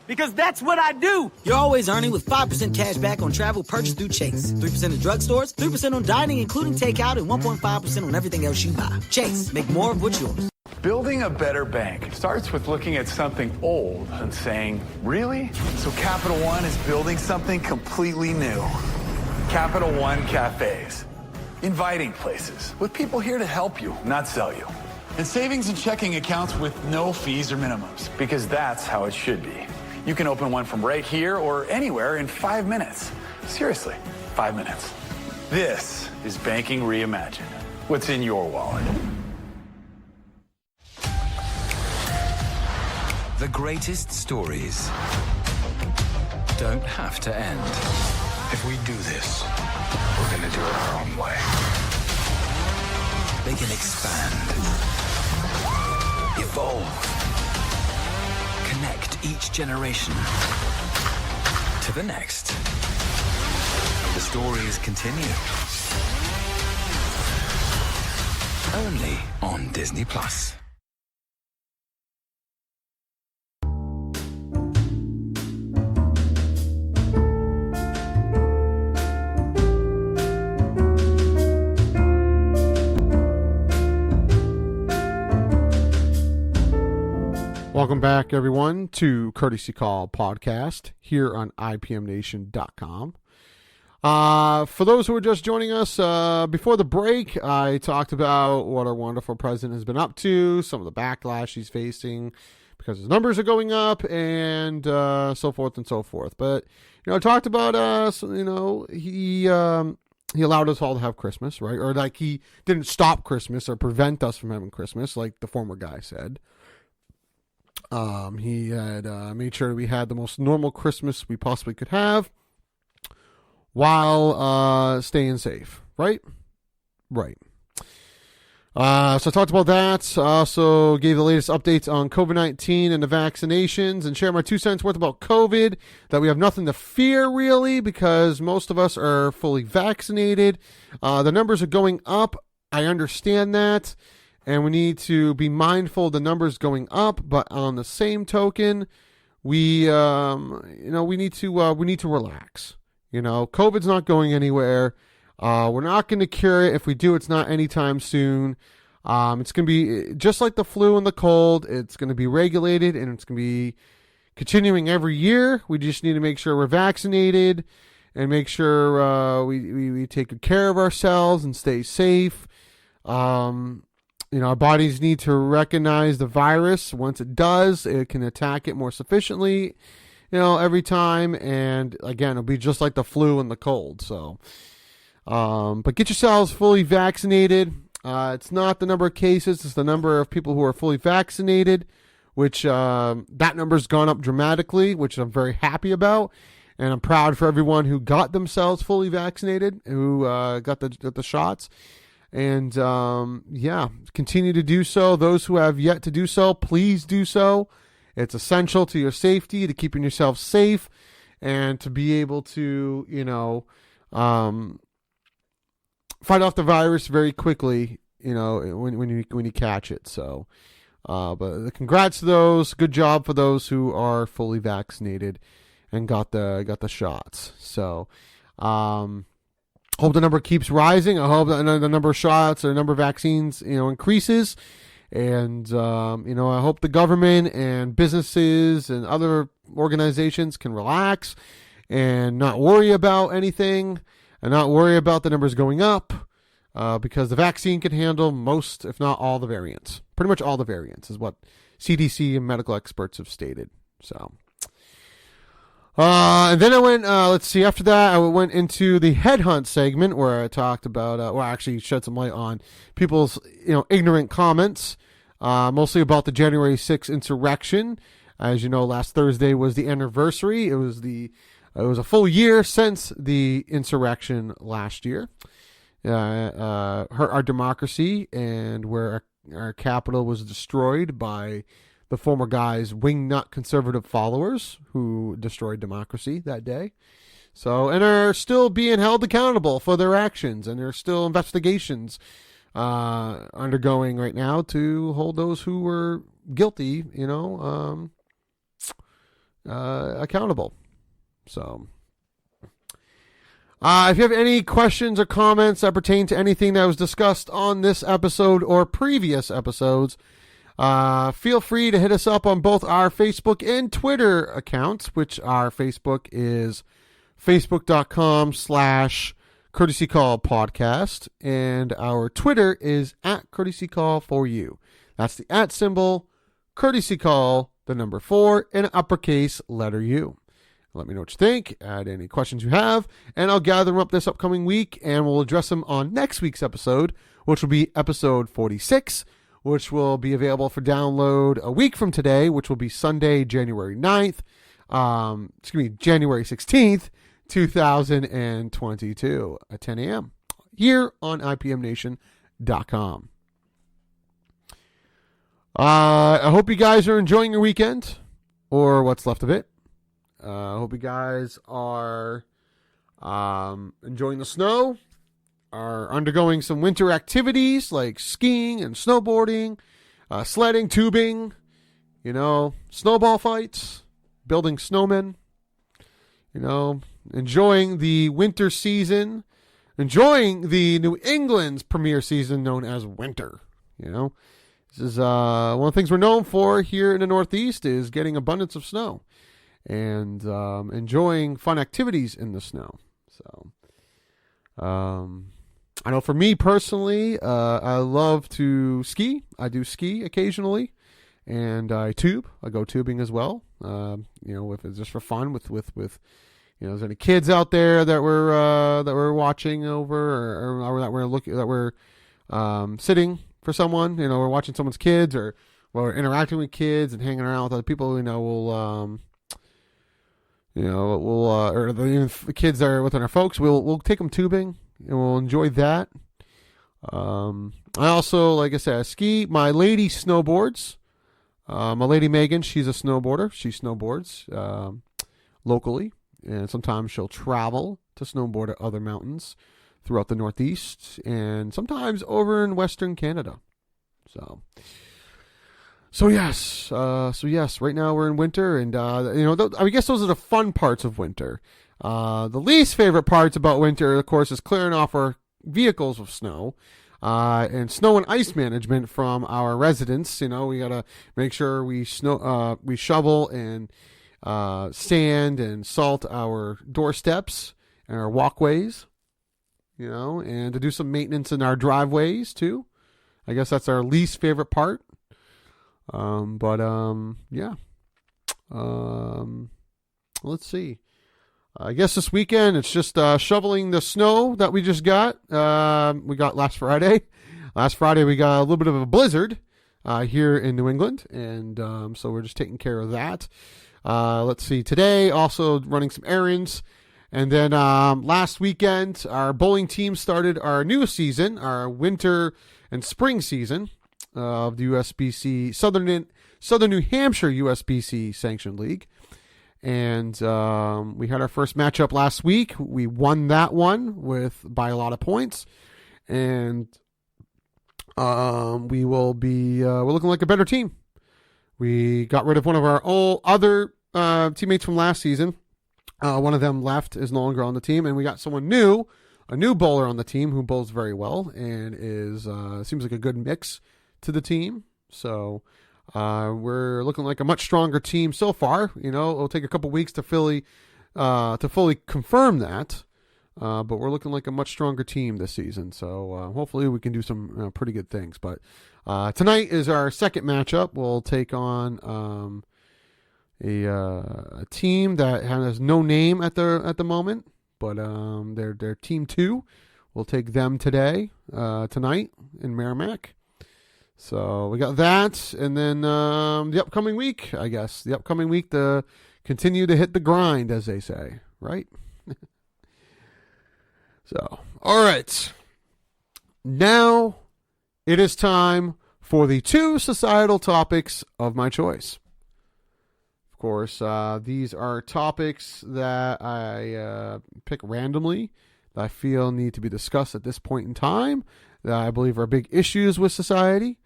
Because that's what I do. You're always earning with 5% cash back on travel purchased through Chase. 3% at drugstores, 3% on dining, including takeout, and 1.5% on everything else you buy. Chase, make more of what's yours. Building a better bank starts with looking at something old and saying, really? So Capital One is building something completely new. Capital One Cafes. Inviting places with people here to help you, not sell you. And savings and checking accounts with no fees or minimums, because that's how it should be. You can open one from right here or anywhere in 5 minutes. Seriously, 5 minutes. This is banking reimagined. What's in your wallet? The greatest stories don't have to end. If we do this, we're gonna do it our own way. They can expand, evolve, connect each generation to the next. The stories continue. Only on Disney Plus. Welcome back, everyone, to Courtesy Call Podcast here on IPMNation.com. For those who are just joining us, before the break, I talked about what our wonderful president has been up to, some of the backlash he's facing because his numbers are going up, and so forth and so forth. But, I talked about, he allowed us all to have Christmas, right? Or like he didn't stop Christmas or prevent us from having Christmas, like the former guy said. He had made sure we had the most normal Christmas we possibly could have while staying safe, right? Right. So I talked about that. Also gave the latest updates on COVID-19 and the vaccinations, and share my 2 cents worth about COVID, that we have nothing to fear really because most of us are fully vaccinated. The numbers are going up. I understand that, and we need to be mindful of the numbers going up, but on the same token, we need to relax. COVID's not going anywhere. We're not going to cure it. If we do, it's not anytime soon. It's going to be just like the flu and the cold. It's going to be regulated, and it's going to be continuing every year. We just need to make sure we're vaccinated and make sure we take good care of ourselves and stay safe. Our bodies need to recognize the virus. Once it does, it can attack it more sufficiently, every time. And again, it'll be just like the flu and the cold. So, but get yourselves fully vaccinated. It's not the number of cases, it's the number of people who are fully vaccinated, which that number's gone up dramatically, which I'm very happy about. And I'm proud for everyone who got themselves fully vaccinated, who got the shots. And continue to do so. Those who have yet to do so, please do so. It's essential to your safety, to keeping yourself safe, and to be able to, fight off the virus very quickly, when you catch it. So, but congrats to those. Good job for those who are fully vaccinated and got the shots. So, hope the number keeps rising. I hope that the number of shots or the number of vaccines, increases. And, I hope the government and businesses and other organizations can relax and not worry about anything and not worry about the numbers going up, because the vaccine can handle most, if not all, the variants. Pretty much all the variants is what CDC and medical experts have stated. So, and then I went, after that, I went into the headhunt segment where I talked about, actually shed some light on people's, ignorant comments, mostly about the January 6th insurrection. As you know, last Thursday was the anniversary. It was a full year since the insurrection last year. Hurt our democracy, and where our capital was destroyed by the former guy's wingnut conservative followers who destroyed democracy that day. So, and are still being held accountable for their actions, and there's still investigations undergoing right now to hold those who were guilty, accountable. So, if you have any questions or comments that pertain to anything that was discussed on this episode or previous episodes, feel free to hit us up on both our Facebook and Twitter accounts, which our Facebook is facebook.com/Courtesy Call Podcast, and our Twitter is @Courtesy Call for you. That's the @ symbol, Courtesy Call, the number 4, and uppercase letter U. Let me know what you think, add any questions you have, and I'll gather them up this upcoming week, and we'll address them on next week's episode, which will be episode 46, which will be available for download a week from today, which will be Sunday, January 16th, 2022 at 10 a.m. here on IPMNation.com. I hope you guys are enjoying your weekend, or what's left of it. I hope you guys are enjoying the snow, are undergoing some winter activities like skiing and snowboarding, sledding, tubing, snowball fights, building snowmen, enjoying the winter season, enjoying the New England's premier season known as winter. This is one of the things we're known for here in the Northeast is getting abundance of snow and enjoying fun activities in the snow. So, I know for me personally, I love to ski. I do ski occasionally, and I tube. I go tubing as well. If it's just for fun with there's any kids out there that we're watching over or that we're sitting for someone. We're watching someone's kids or we're interacting with kids and hanging around with other people. Or the kids that are within our folks. We'll take them tubing and we'll enjoy that. I also, like I said, I ski. My lady snowboards. My lady Megan, she's a snowboarder. She snowboards locally, and sometimes she'll travel to snowboard at other mountains throughout the Northeast, and sometimes over in Western Canada. So yes. Right now we're in winter, and I guess those are the fun parts of winter. The least favorite parts about winter, of course, is clearing off our vehicles with snow. And snow and ice management from our residents. We gotta make sure we shovel and sand and salt our doorsteps and our walkways. And to do some maintenance in our driveways too. I guess that's our least favorite part. Let's see. I guess this weekend it's just shoveling the snow that we just got. We got last Friday. Last Friday we got a little bit of a blizzard here in New England, and so we're just taking care of that. Let's see. Today also running some errands, and then last weekend our bowling team started our new season, our winter and spring season of the USBC Southern New Hampshire USBC Sanctioned League. And we had our first matchup last week. We won that one by a lot of points, and we're looking like a better team. We got rid of one of our other teammates from last season. One of them left, is no longer on the team, and we got someone new, a new bowler on the team who bowls very well and seems like a good mix to the team. So we're looking like a much stronger team so far. It'll take a couple weeks to fully confirm that, but we're looking like a much stronger team this season. So hopefully we can do some pretty good things. But tonight is our second matchup. We'll take on a team that has no name at the moment, but they're Team 2. We'll take them tonight in Merrimack. So we got that, and then the upcoming week, I guess. The upcoming week to continue to hit the grind, as they say, right? So, all right. Now it is time for the 2 societal topics of my choice. Of course, these are topics that I pick randomly that I feel need to be discussed at this point in time, that I believe are big issues with society.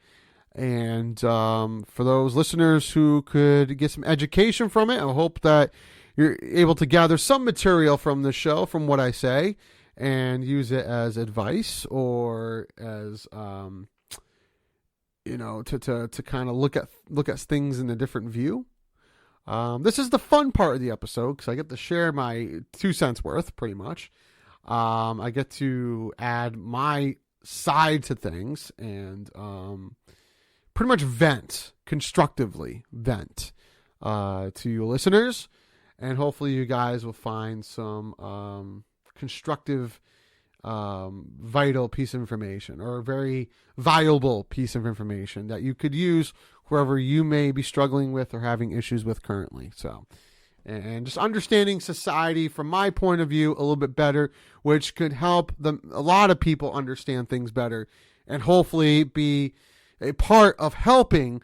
And for those listeners who could get some education from it, I hope that you're able to gather some material from the show, from what I say, and use it as advice or as to kind of look at things in a different view. This is the fun part of the episode because I get to share my 2 cents worth, pretty much. I get to add my side to things and pretty much constructively vent to you listeners, and hopefully you guys will find some constructive, vital piece of information, or a very valuable piece of information that you could use wherever you may be struggling with or having issues with currently. So, and just understanding society from my point of view a little bit better, which could help a lot of people understand things better, and hopefully be a part of helping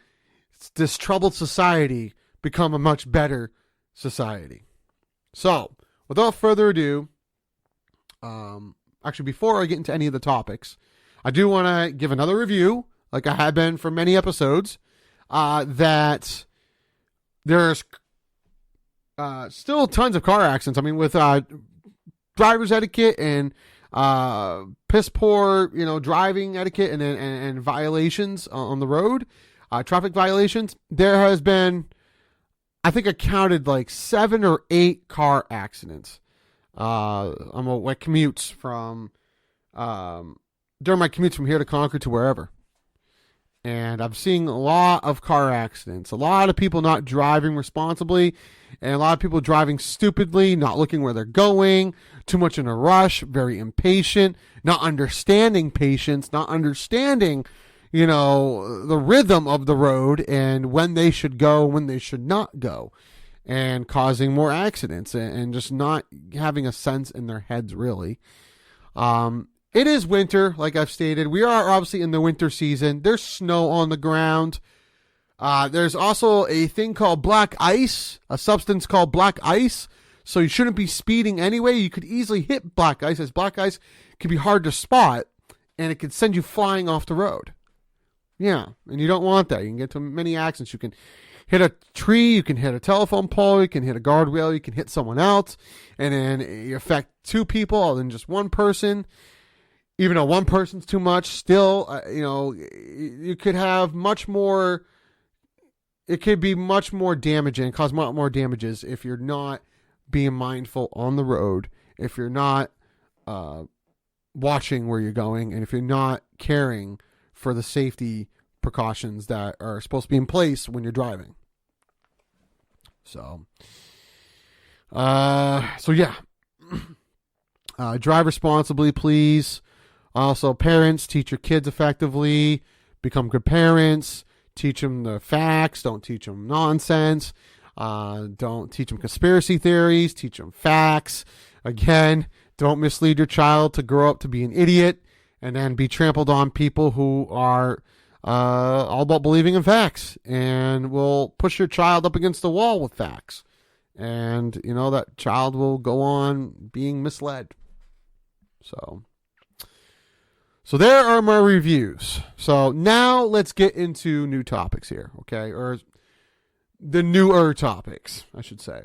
this troubled society become a much better society. So, without further ado, actually, before I get into any of the topics, I do want to give another review, like I have been for many episodes, that there's still tons of car accidents. I mean, with driver's etiquette and piss poor, driving etiquette and violations on the road, traffic violations. There has been, I think I counted like 7 or 8 car accidents I'm a commutes from during my commutes from here to Concord to wherever. And I'm seeing a lot of car accidents, a lot of people not driving responsibly, and a lot of people driving stupidly, not looking where they're going, too much in a rush, very impatient, not understanding patience, not understanding, the rhythm of the road and when they should go, when they should not go, and causing more accidents and just not having a sense in their heads, really. It is winter, like I've stated. We are obviously in the winter season. There's snow on the ground. There's also a thing called black ice, a substance called black ice. So you shouldn't be speeding anyway. You could easily hit black ice, as black ice can be hard to spot, and it could send you flying off the road. Yeah, and you don't want that. You can get to many accidents. You can hit a tree, you can hit a telephone pole, you can hit a guardrail, you can hit someone else, and then you affect two people other than just one person. Even though one person's too much, still, you could have much more. It could be much more damaging, cause much more damages if you're not being mindful on the road, if you're not watching where you're going, and if you're not caring for the safety precautions that are supposed to be in place when you're driving. So yeah. Drive responsibly, please. Also, parents, teach your kids effectively, become good parents, teach them the facts, don't teach them nonsense, don't teach them conspiracy theories, teach them facts. Again, don't mislead your child to grow up to be an idiot and then be trampled on people who are all about believing in facts and will push your child up against the wall with facts. And, that child will go on being misled. So there are my reviews. So now let's get into new topics here, okay? Or the newer topics, I should say.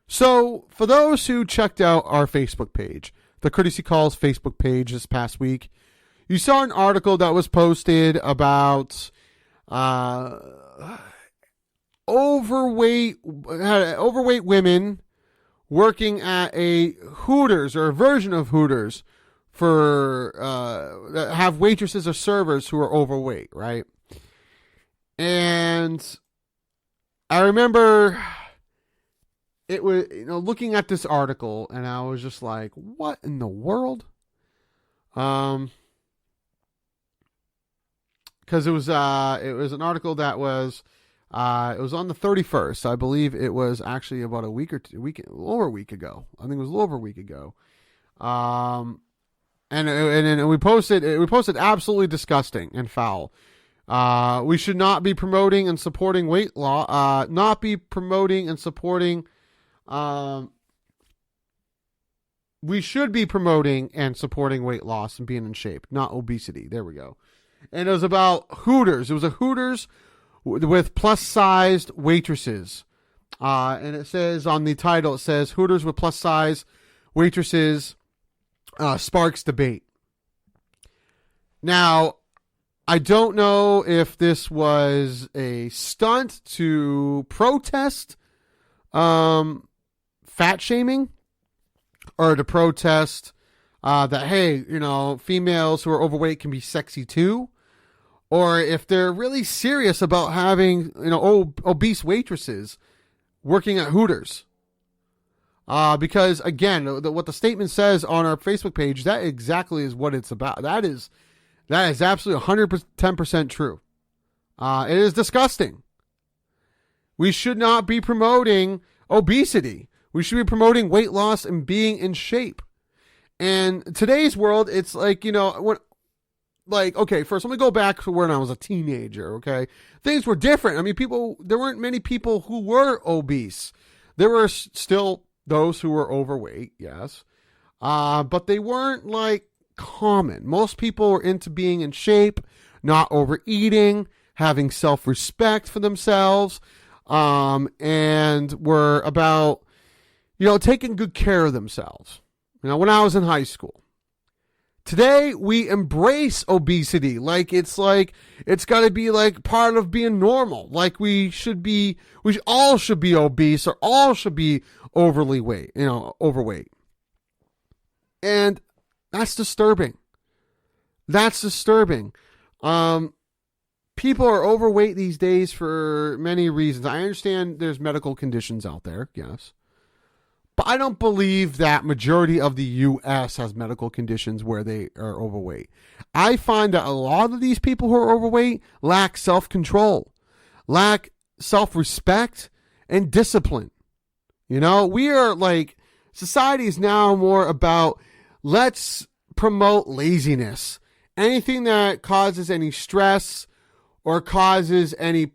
So for those who checked out our Facebook page, the Courtesy Calls Facebook page this past week, you saw an article that was posted about overweight women working at a Hooters or a version of Hooters for have waitresses or servers who are overweight, right? And I remember it was looking at this article, and I was just like, "What in the world?" Because it was an article that was it was on the 31st. I believe it was actually about a week over a week ago. I think it was a little over a week ago. And we posted absolutely disgusting and foul. We should not be promoting and supporting weight loss. Not be promoting and supporting. We should be promoting and supporting weight loss and being in shape, not obesity. There we go. And it was about Hooters. It was a Hooters with plus-sized waitresses. And it says on the title, it says Hooters with plus-size waitresses sparks debate. Now, I don't know if this was a stunt to protest fat shaming or to protest that, hey, females who are overweight can be sexy too. Or if they're really serious about having, obese waitresses working at Hooters. Because, again, what the statement says on our Facebook page, that exactly is what it's about. That is absolutely 110% true. It is disgusting. We should not be promoting obesity. We should be promoting weight loss and being in shape. And today's world, it's like, okay, first let me go back to when I was a teenager, okay? Things were different. I mean, there weren't many people who were obese. There were still those who were overweight, yes. But they weren't like common. Most people were into being in shape, not overeating, having self-respect for themselves, and were about, taking good care of themselves. When I was in high school, Today, we embrace obesity like it's got to be like part of being normal. Like we all should be obese or all should be overweight. And that's disturbing. That's disturbing. People are overweight these days for many reasons. I understand there's medical conditions out there, yes. But I don't believe that majority of the U.S. has medical conditions where they are overweight. I find that a lot of these people who are overweight lack self-control, lack self-respect, and discipline. We are society is now more about let's promote laziness. Anything that causes any stress or causes any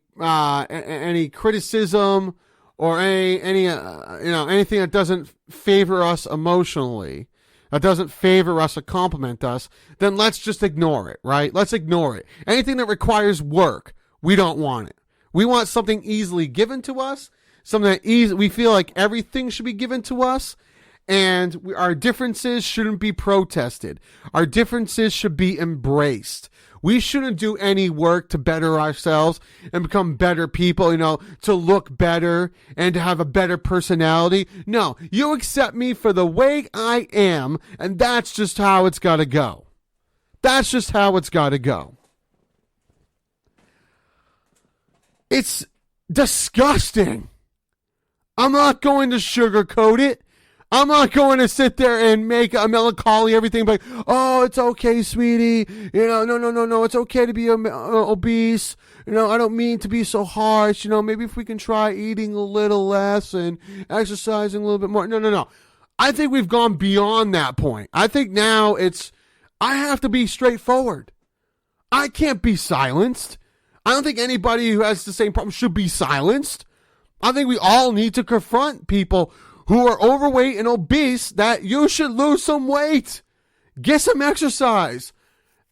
criticism or anything that doesn't favor us emotionally, that doesn't favor us or compliment us, then let's just ignore it, right? Let's ignore it. Anything that requires work, we don't want it. We want something easily given to us, something that we feel like everything should be given to us, and our differences shouldn't be protested. Our differences should be embraced. We shouldn't do any work to better ourselves and become better people, to look better and to have a better personality. No, you accept me for the way I am, and that's just how it's got to go. That's just how it's got to go. It's disgusting. I'm not going to sugarcoat it. I'm not going to sit there and make a melancholy everything like, oh, it's okay, sweetie. No. It's okay to be obese. I don't mean to be so harsh. Maybe if we can try eating a little less and exercising a little bit more. No. I think we've gone beyond that point. I think now I have to be straightforward. I can't be silenced. I don't think anybody who has the same problem should be silenced. I think we all need to confront people who are overweight and obese that you should lose some weight. Get some exercise.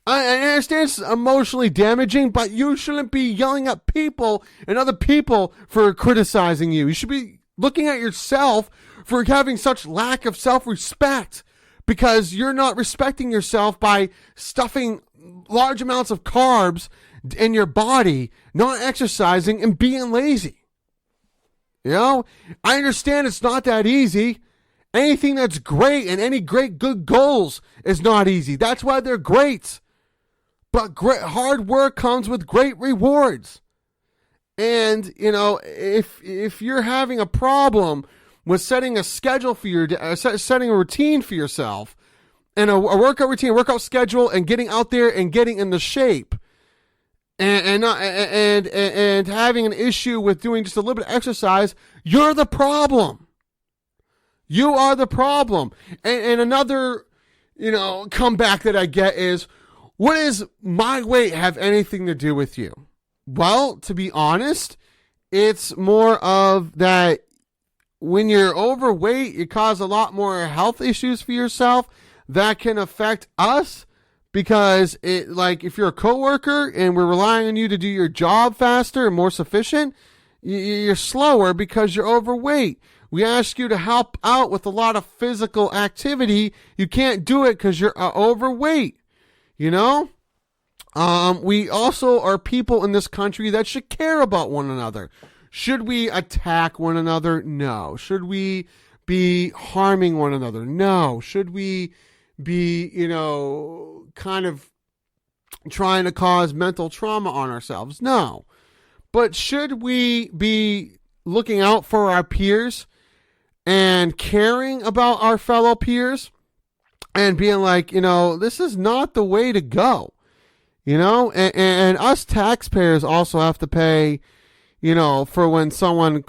I understand it's emotionally damaging, but you shouldn't be yelling at people and other people for criticizing you. You should be looking at yourself for having such lack of self-respect because you're not respecting yourself by stuffing large amounts of carbs in your body, not exercising, and being lazy. I understand it's not that easy. Anything that's great and any great good goals is not easy. That's why they're great. But hard work comes with great rewards. And, if you're having a problem with setting a schedule for setting a routine for yourself and a workout routine, workout schedule, and getting out there and getting into shape, and having an issue with doing just a little bit of exercise, you're the problem. You are the problem. And another, comeback that I get is, what does my weight have anything to do with you? Well, to be honest, it's more of that when you're overweight, you cause a lot more health issues for yourself that can affect us. Because if you're a coworker and we're relying on you to do your job faster and more sufficient, you're slower because you're overweight. We ask you to help out with a lot of physical activity. You can't do it because you're overweight. We also are people in this country that should care about one another. Should we attack one another? No. Should we be harming one another? No. Should we be, kind of trying to cause mental trauma on ourselves? No. But should we be looking out for our peers and caring about our fellow peers and being like, this is not the way to go, and us taxpayers also have to pay, for when someone,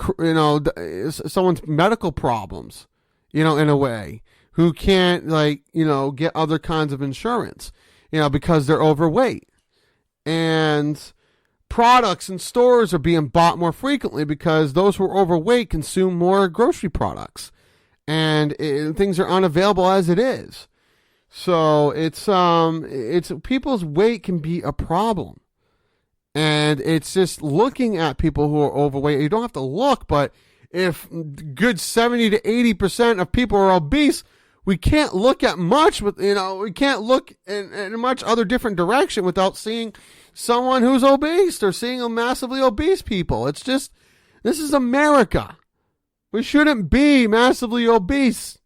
someone's medical problems, in a way, who can't get other kinds of insurance, because they're overweight. And products in stores are being bought more frequently because those who are overweight consume more grocery products. And things are unavailable as it is. So it's people's weight can be a problem. And it's just looking at people who are overweight. You don't have to look, but if good 70 to 80% of people are obese, we can't look at much with, we can't look in much other different direction without seeing someone who's obese or seeing a massively obese people. It's just, this is America. We shouldn't be massively obese.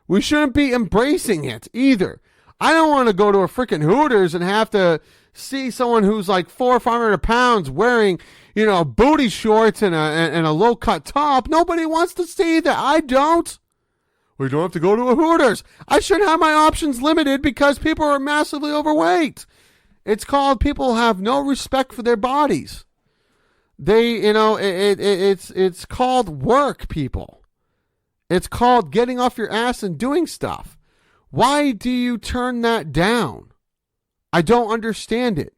We shouldn't be embracing it either. I don't want to go to a freaking Hooters and have to see someone who's like 400 or 500 pounds wearing, booty shorts and a low cut top. Nobody wants to see that. I don't. We don't have to go to a Hooters. I shouldn't have my options limited because people are massively overweight. It's called people have no respect for their bodies. They, it's called work, people. It's called getting off your ass and doing stuff. Why do you turn that down? I don't understand it.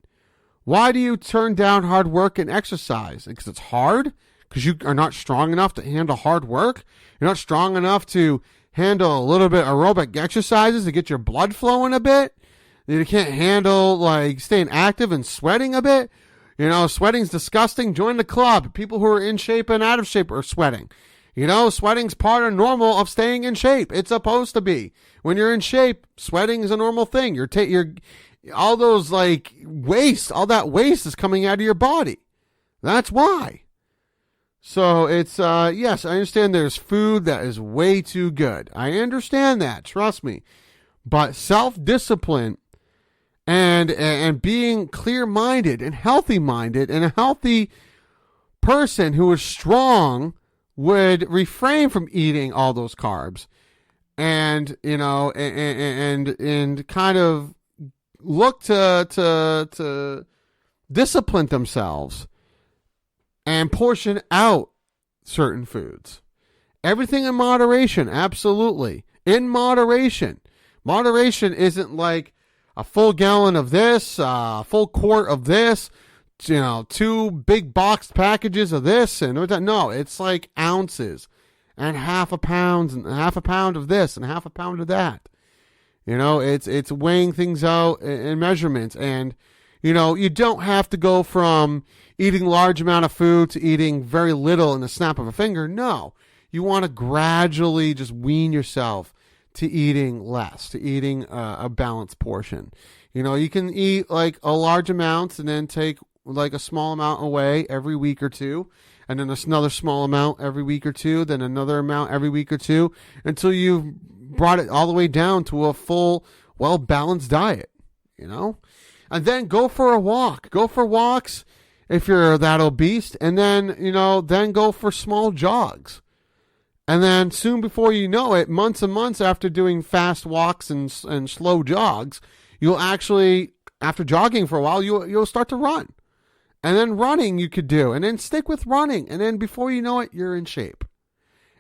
Why do you turn down hard work and exercise? Because it's hard? Because you are not strong enough to handle hard work? You're not strong enough to handle a little bit aerobic exercises to get your blood flowing a bit? You can't handle like staying active and sweating a bit? Sweating's disgusting. Join the club. People who are in shape and out of shape are sweating. Sweating's part of normal of staying in shape. It's supposed to be. When you're in shape, sweating is a normal thing. You're all those like waste, all that waste is coming out of your body. That's why. So it's, yes, I understand there's food that is way too good. I understand that. Trust me. But self-discipline and being clear-minded and healthy-minded and a healthy person who is strong would refrain from eating all those carbs and, and kind of look to discipline themselves and portion out certain foods. Everything in moderation, absolutely. In moderation. Moderation isn't like a full gallon of this, a full quart of this, 2 big boxed packages of this, and no, it's like ounces and half a pound of this and half a pound of that. It's weighing things out in measurements, and you don't have to go from eating large amount of food to eating very little in the snap of a finger. No, you want to gradually just wean yourself to eating less, to eating a balanced portion. You can eat like a large amount and then take like a small amount away every week or two, and then another small amount every week or two, then another amount every week or two, until you've brought it all the way down to a full, well-balanced diet, And then go for a walk. Go for walks if you're that obese, and then, then go for small jogs. And then soon before you know it, months and months after doing fast walks and slow jogs, you'll actually, after jogging for a while, you'll start to run. And then running you could do, and then stick with running. And then before you know it, you're in shape.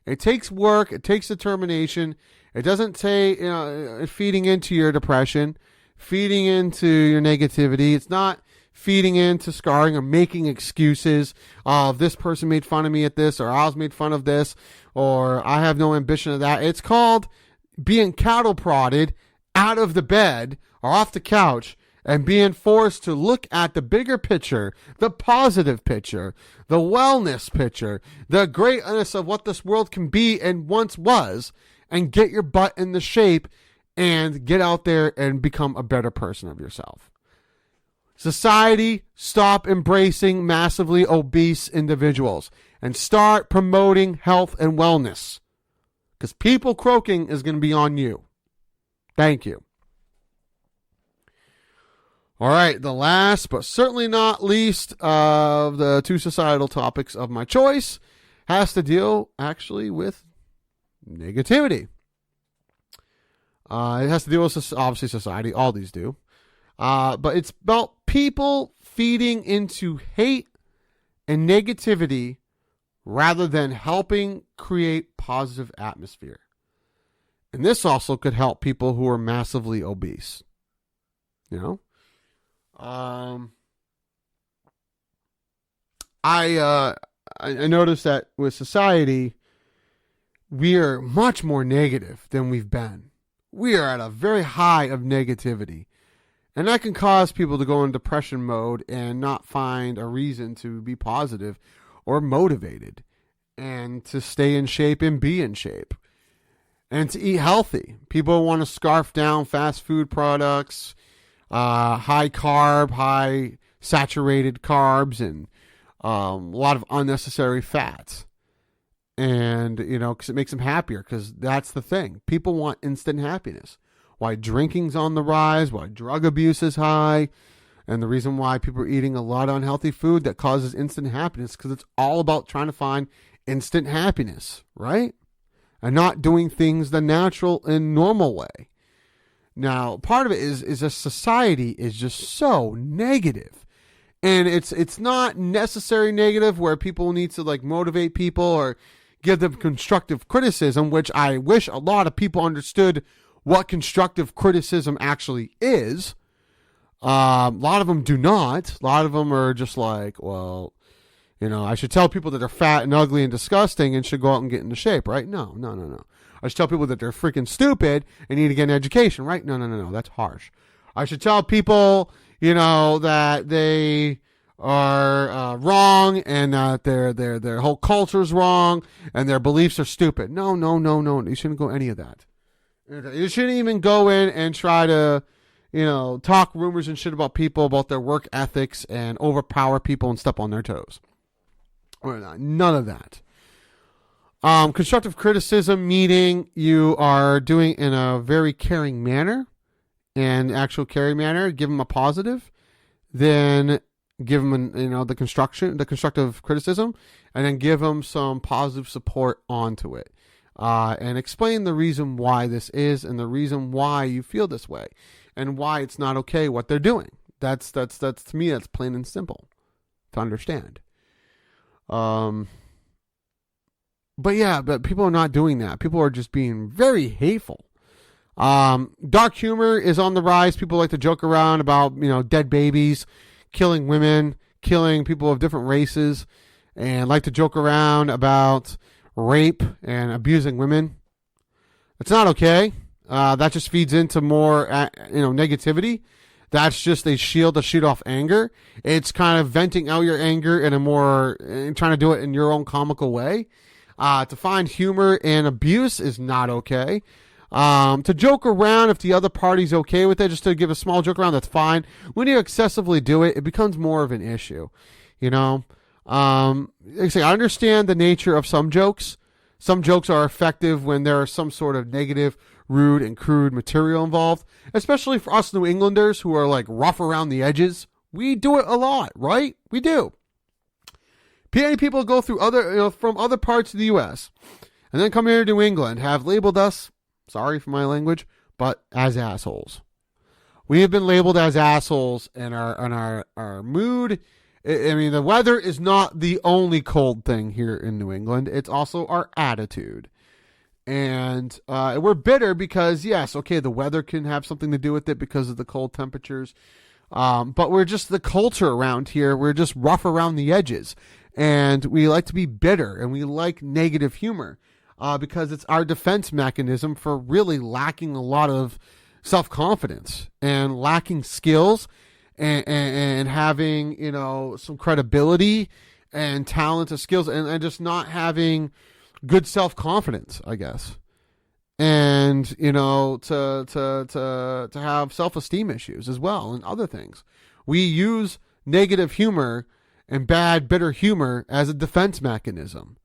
It takes work. It takes determination. It doesn't take, feeding into your depression, feeding into your negativity. It's not feeding into scarring or making excuses of this person made fun of me at this, or I was made fun of this, or I have no ambition of that. It's called being cattle prodded out of the bed or off the couch and being forced to look at the bigger picture, the positive picture, the wellness picture, the greatness of what this world can be and once was, and get your butt in the shape and get out there and become a better person of yourself. Society, stop embracing massively obese individuals and start promoting health and wellness, because people croaking is going to be on you. Thank you. All right, the last but certainly not least of the 2 societal topics of my choice has to deal actually with negativity. It has to deal with, obviously, society. All these do. But it's about people feeding into hate and negativity rather than helping create positive atmosphere. And this also could help people who are massively obese. I noticed that with society, we are much more negative than we've been. We are at a very high of negativity. And that can cause people to go in depression mode and not find a reason to be positive or motivated and to stay in shape and be in shape. and to eat healthy. People want to scarf down fast food products, high carb, high saturated carbs, and a lot of unnecessary fats. And, because it makes them happier, because that's the thing. People want instant happiness. Why drinking's on the rise, why drug abuse is high, and the reason why people are eating a lot of unhealthy food that causes instant happiness, because it's all about trying to find instant happiness, right? And not doing things the natural and normal way. Now, part of it is a society is just so negative. And it's not necessary negative where people need to like motivate people or give them constructive criticism, which I wish a lot of people understood what constructive criticism actually is. A lot of them do not. A lot of them are just like, well, I should tell people that they're fat and ugly and disgusting and should go out and get into shape, right? No. I should tell people that they're freaking stupid and need to get an education, right? No. That's harsh. I should tell people, that they are wrong and that their whole culture's wrong and their beliefs are stupid. No. You shouldn't go any of that. You shouldn't even go in and try to, talk rumors and shit about people, about their work ethics and overpower people and step on their toes. None of that. Constructive criticism meaning you are doing in a very caring manner and actual caring manner. Give them a positive, then give them the constructive criticism, and then give them some positive support onto it, and explain the reason why this is and the reason why you feel this way and why it's not okay what they're doing. That's to me, that's plain and simple to understand. But people are not doing that. People are just being very hateful. Dark humor is on the rise. People like to joke around about, dead babies, killing women, killing people of different races, and like to joke around about rape and abusing women. It's not okay. That just feeds into more, negativity. That's just a shield to shoot off anger. It's kind of venting out your anger in trying to do it in your own comical way. To find humor in abuse is not okay. To joke around if the other party's okay with it, just to give a small joke around, that's fine. When you excessively do it, it becomes more of an issue. Like I say, I understand the nature of some jokes. Some jokes are effective when there is some sort of negative, rude, and crude material involved, especially for us New Englanders who are like rough around the edges. We do it a lot, right? We do. Many people go through from other parts of the U.S. and then come here to New England have labeled us, sorry for my language, but as assholes. We have been labeled as assholes, and our mood. The weather is not the only cold thing here in New England. It's also our attitude. And we're bitter because, yes, okay, the weather can have something to do with it because of the cold temperatures. But we're just the culture around here. We're just rough around the edges. And we like to be bitter, and we like negative humor because it's our defense mechanism for really lacking a lot of self-confidence and lacking skills and having, some credibility and talent and skills and just not having good self-confidence, I guess. And, to have self-esteem issues as well and other things. We use negative humor and bad, bitter humor as a defense mechanism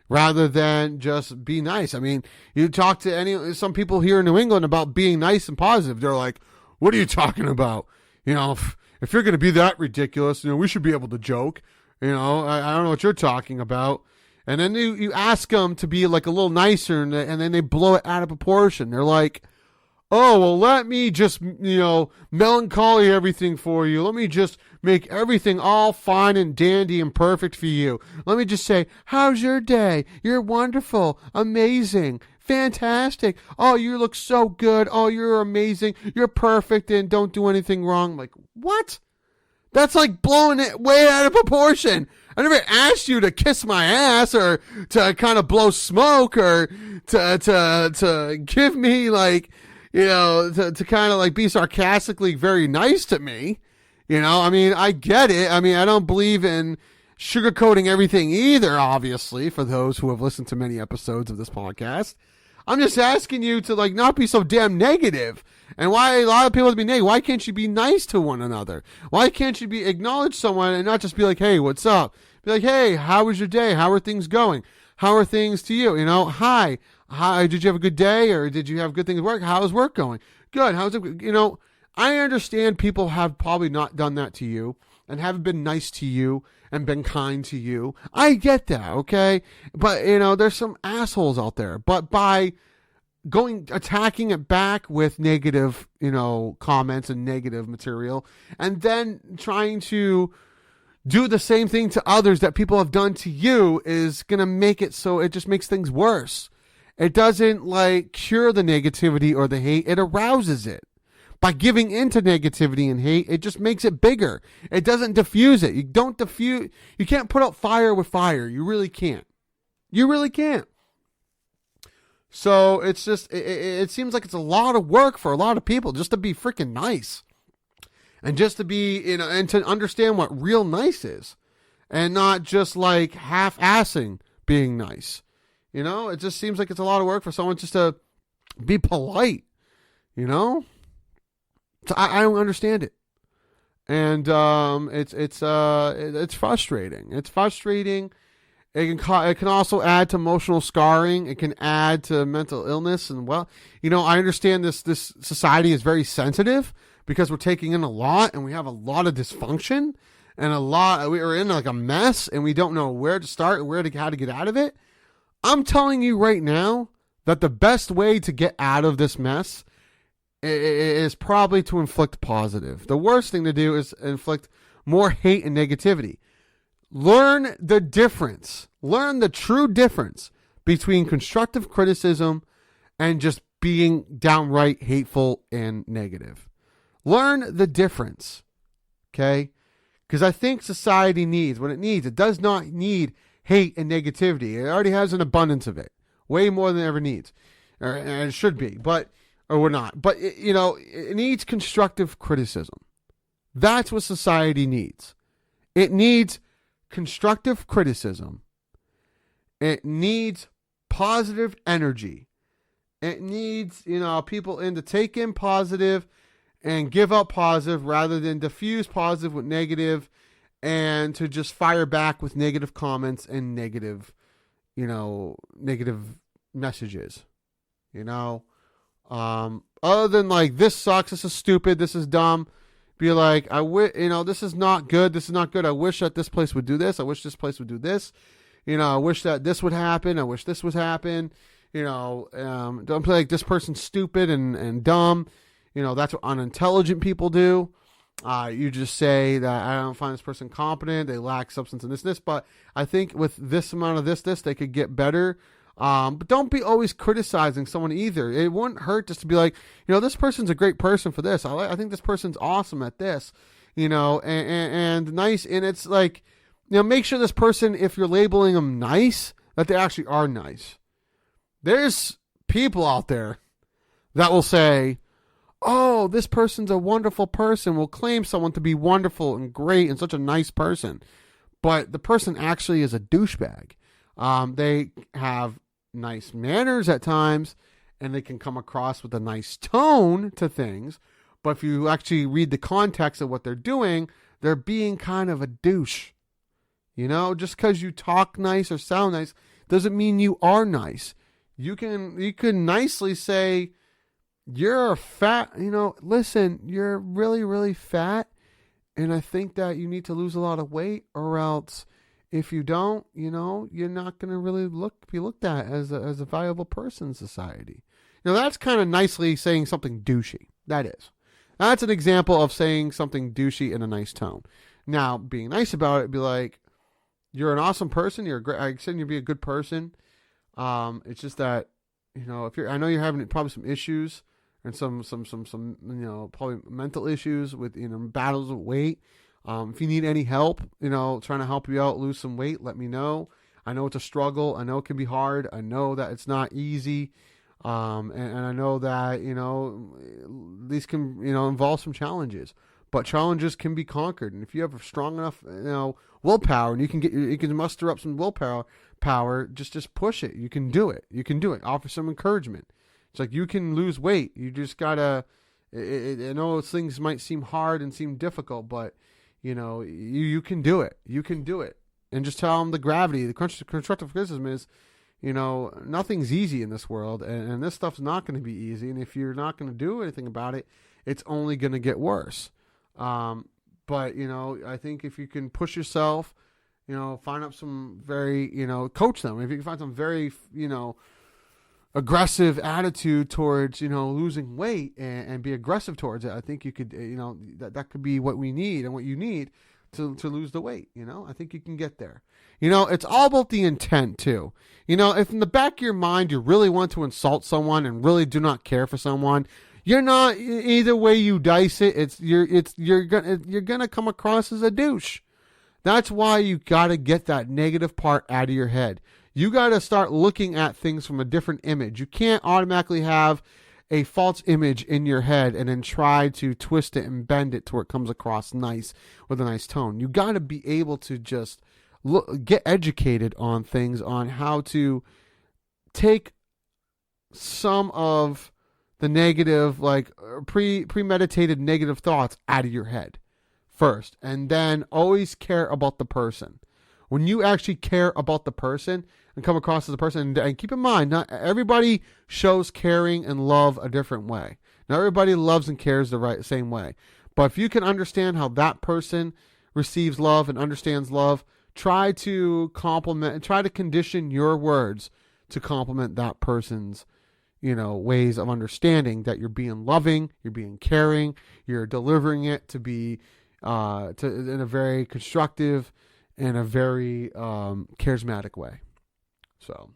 rather than just be nice. I mean, you talk to some people here in New England about being nice and positive. They're like, what are you talking about? If you're going to be that ridiculous, we should be able to joke. I don't know what you're talking about. And then you ask them to be like a little nicer and then they blow it out of proportion. They're like, oh, well, let me just, melancholy everything for you. Let me just make everything all fine and dandy and perfect for you. Let me just say, how's your day? You're wonderful, amazing, fantastic. Oh, you look so good. Oh, you're amazing. You're perfect and don't do anything wrong. I'm like, what? That's like blowing it way out of proportion. I never asked you to kiss my ass or to kind of blow smoke or to give me like, to kind of like be sarcastically very nice to me. I get it. I don't believe in sugarcoating everything either, obviously, for those who have listened to many episodes of this podcast. I'm just asking you to like not be so damn negative. And why a lot of people be negative? Why can't you be nice to one another? Why can't you be acknowledge someone and not just be like, hey, what's up? Be like, hey, how was your day? How are things going? How are things to you? You know, hi, did you have a good day, or did you have good things at work? How is work going? Good. How's it? You know, I understand people have probably not done that to you and haven't been nice to you and been kind to you. I get that, okay? But, you know, there's some assholes out there. But by attacking it back with negative, you know, comments and negative material, and then trying to do the same thing to others that people have done to you is going to make it so it just makes things worse. It doesn't, like, cure the negativity or the hate. It arouses it. By giving into negativity and hate, it just makes it bigger. It doesn't diffuse it. You can't put out fire with fire. You really can't. You really can't. So it's just, it seems like it's a lot of work for a lot of people just to be freaking nice. And just to be, you know, and to understand what real nice is. And not just like half-assing being nice. You know, it just seems like it's a lot of work for someone just to be polite. You know? So I don't understand it, and it's frustrating. It's frustrating. It can also add to emotional scarring. It can add to mental illness, and well, you know, I understand this society is very sensitive because we're taking in a lot, and we have a lot of dysfunction, and we are in like a mess, and we don't know where to start and how to get out of it. I'm telling you right now that the best way to get out of this mess is probably to inflict positive. The worst thing to do is inflict more hate and negativity. Learn the difference. Learn the true difference between constructive criticism and just being downright hateful and negative. Learn the difference. Okay? Because I think society needs what it needs. It does not need hate and negativity. It already has an abundance of it. Way more than it ever needs. Or it should be. Or we're not. But, you know, it needs constructive criticism. That's what society needs. It needs constructive criticism. It needs positive energy. It needs, you know, people to take in positive and give up positive rather than diffuse positive with negative and to just fire back with negative comments and negative, you know, negative messages, you know. Other than like, this sucks, this is stupid, this is dumb, be like, you know, this is not good, I wish that this place would do this, I wish this place would do this, you know, I wish that this would happen, I wish this would happen, you know, don't play like this person's stupid and dumb, you know, that's what unintelligent people do. You just say that I don't find this person competent, they lack substance in this, but I think with this amount of this, they could get better. But don't be always criticizing someone either. It wouldn't hurt just to be like, you know, this person's a great person for this. I think this person's awesome at this, you know, and nice. And it's like, you know, make sure this person, if you're labeling them nice, that they actually are nice. There's people out there that will say, oh, this person's a wonderful person, will claim someone to be wonderful and great and such a nice person. But the person actually is a douchebag. They have nice manners at times, and they can come across with a nice tone to things. But if you actually read the context of what they're doing, they're being kind of a douche. You know, just because you talk nice or sound nice doesn't mean you are nice. You can nicely say, you're fat, you know, listen, you're really, really fat, and I think that you need to lose a lot of weight, or else if you don't, you know, you're not going to really be looked at as a valuable person in society. You know, that's kind of nicely saying something douchey. That is. That's an example of saying something douchey in a nice tone. Now, being nice about it, be like, you're an awesome person. You're great. I said you'd be a good person. It's just that, you know, I know you're having probably some issues and some, you know, probably mental issues with, you know, battles with weight. If you need any help, you know, trying to help you out, lose some weight, let me know. I know it's a struggle. I know it can be hard. I know that it's not easy. And I know that, you know, these can, you know, involve some challenges. but challenges can be conquered. And if you have a strong enough, willpower, and you can muster up some willpower, just push it. You can do it. You can do it. Offer some encouragement. It's like you can lose weight. You just gotta. I know things might seem hard and seem difficult, but you can do it. You can do it. And just tell them the gravity. The constructive criticism is, nothing's easy in this world, and this stuff's not going to be easy. And if you're not going to do anything about it, it's only going to get worse. But I think if you can push yourself, find up some very, coach them. If you can find some very, aggressive attitude towards, losing weight and be aggressive towards it, I think you could, that could be what we need and what you need to lose the weight. I think you can get there. It's all about the intent too. If in the back of your mind, you really want to insult someone and really do not care for someone, you're not, either way you dice it, you're gonna come across as a douche. That's why you gotta get that negative part out of your head. You gotta start looking at things from a different image. You can't automatically have a false image in your head and then try to twist it and bend it to where it comes across nice with a nice tone. You gotta be able to just get educated on things, on how to take some of the negative, like premeditated negative thoughts out of your head first, and then always care about the person. When you actually care about the person and come across as a person, and keep in mind, not everybody shows caring and love a different way. Not everybody loves and cares the same way. But if you can understand how that person receives love and understands love, try to condition your words to complement that person's ways of understanding that you're being loving, you're being caring, you're delivering it to be in a very constructive and a very charismatic way. So,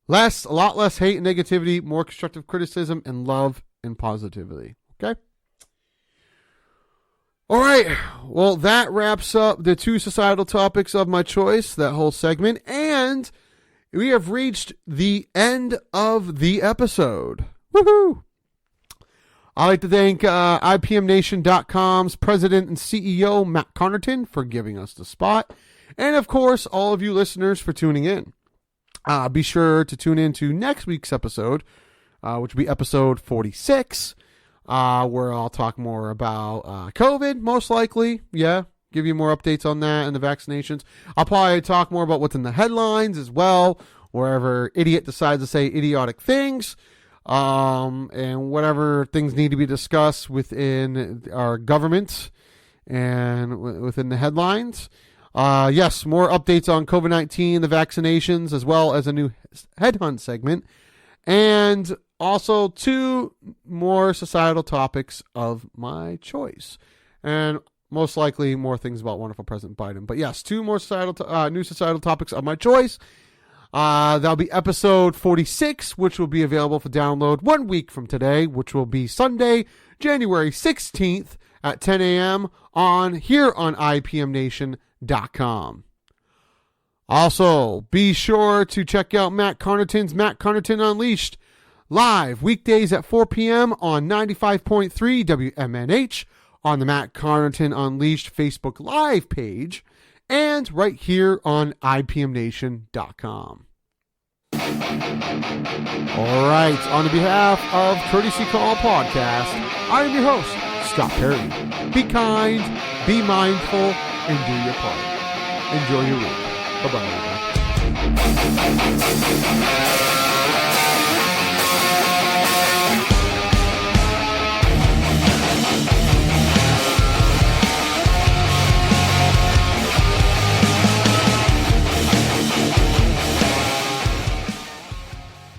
a lot less hate and negativity, more constructive criticism, and love and positivity. Okay? All right. Well, that wraps up the 2 societal topics of my choice, that whole segment, and we have reached the end of the episode. Woohoo! I'd like to thank IPMNation.com's president and CEO, Matt Connerton, for giving us the spot. And, of course, all of you listeners for tuning in. Be sure to tune in to next week's episode, which will be episode 46, where I'll talk more about COVID, most likely. Yeah, give you more updates on that and the vaccinations. I'll probably talk more about what's in the headlines as well, wherever idiot decides to say idiotic things. And whatever things need to be discussed within our government and within the headlines. Yes, more updates on COVID-19, the vaccinations, as well as a new headhunt segment. And also 2 more societal topics of my choice. And most likely more things about wonderful President Biden. But yes, 2 more new societal topics of my choice. That'll be episode 46, which will be available for download 1 week from today, which will be Sunday, January 16th at 10 a.m. here on IPMNation.com. Also, be sure to check out Matt Connerton's Matt Connerton Unleashed live weekdays at 4 p.m. on 95.3 WMNH on the Matt Connerton Unleashed Facebook Live page, and right here on IPMNation.com. All right, on behalf of Courtesy Call Podcast, I am your host, Scott Perry. Be kind, be mindful, and do your part. Enjoy your week. Bye-bye, everybody.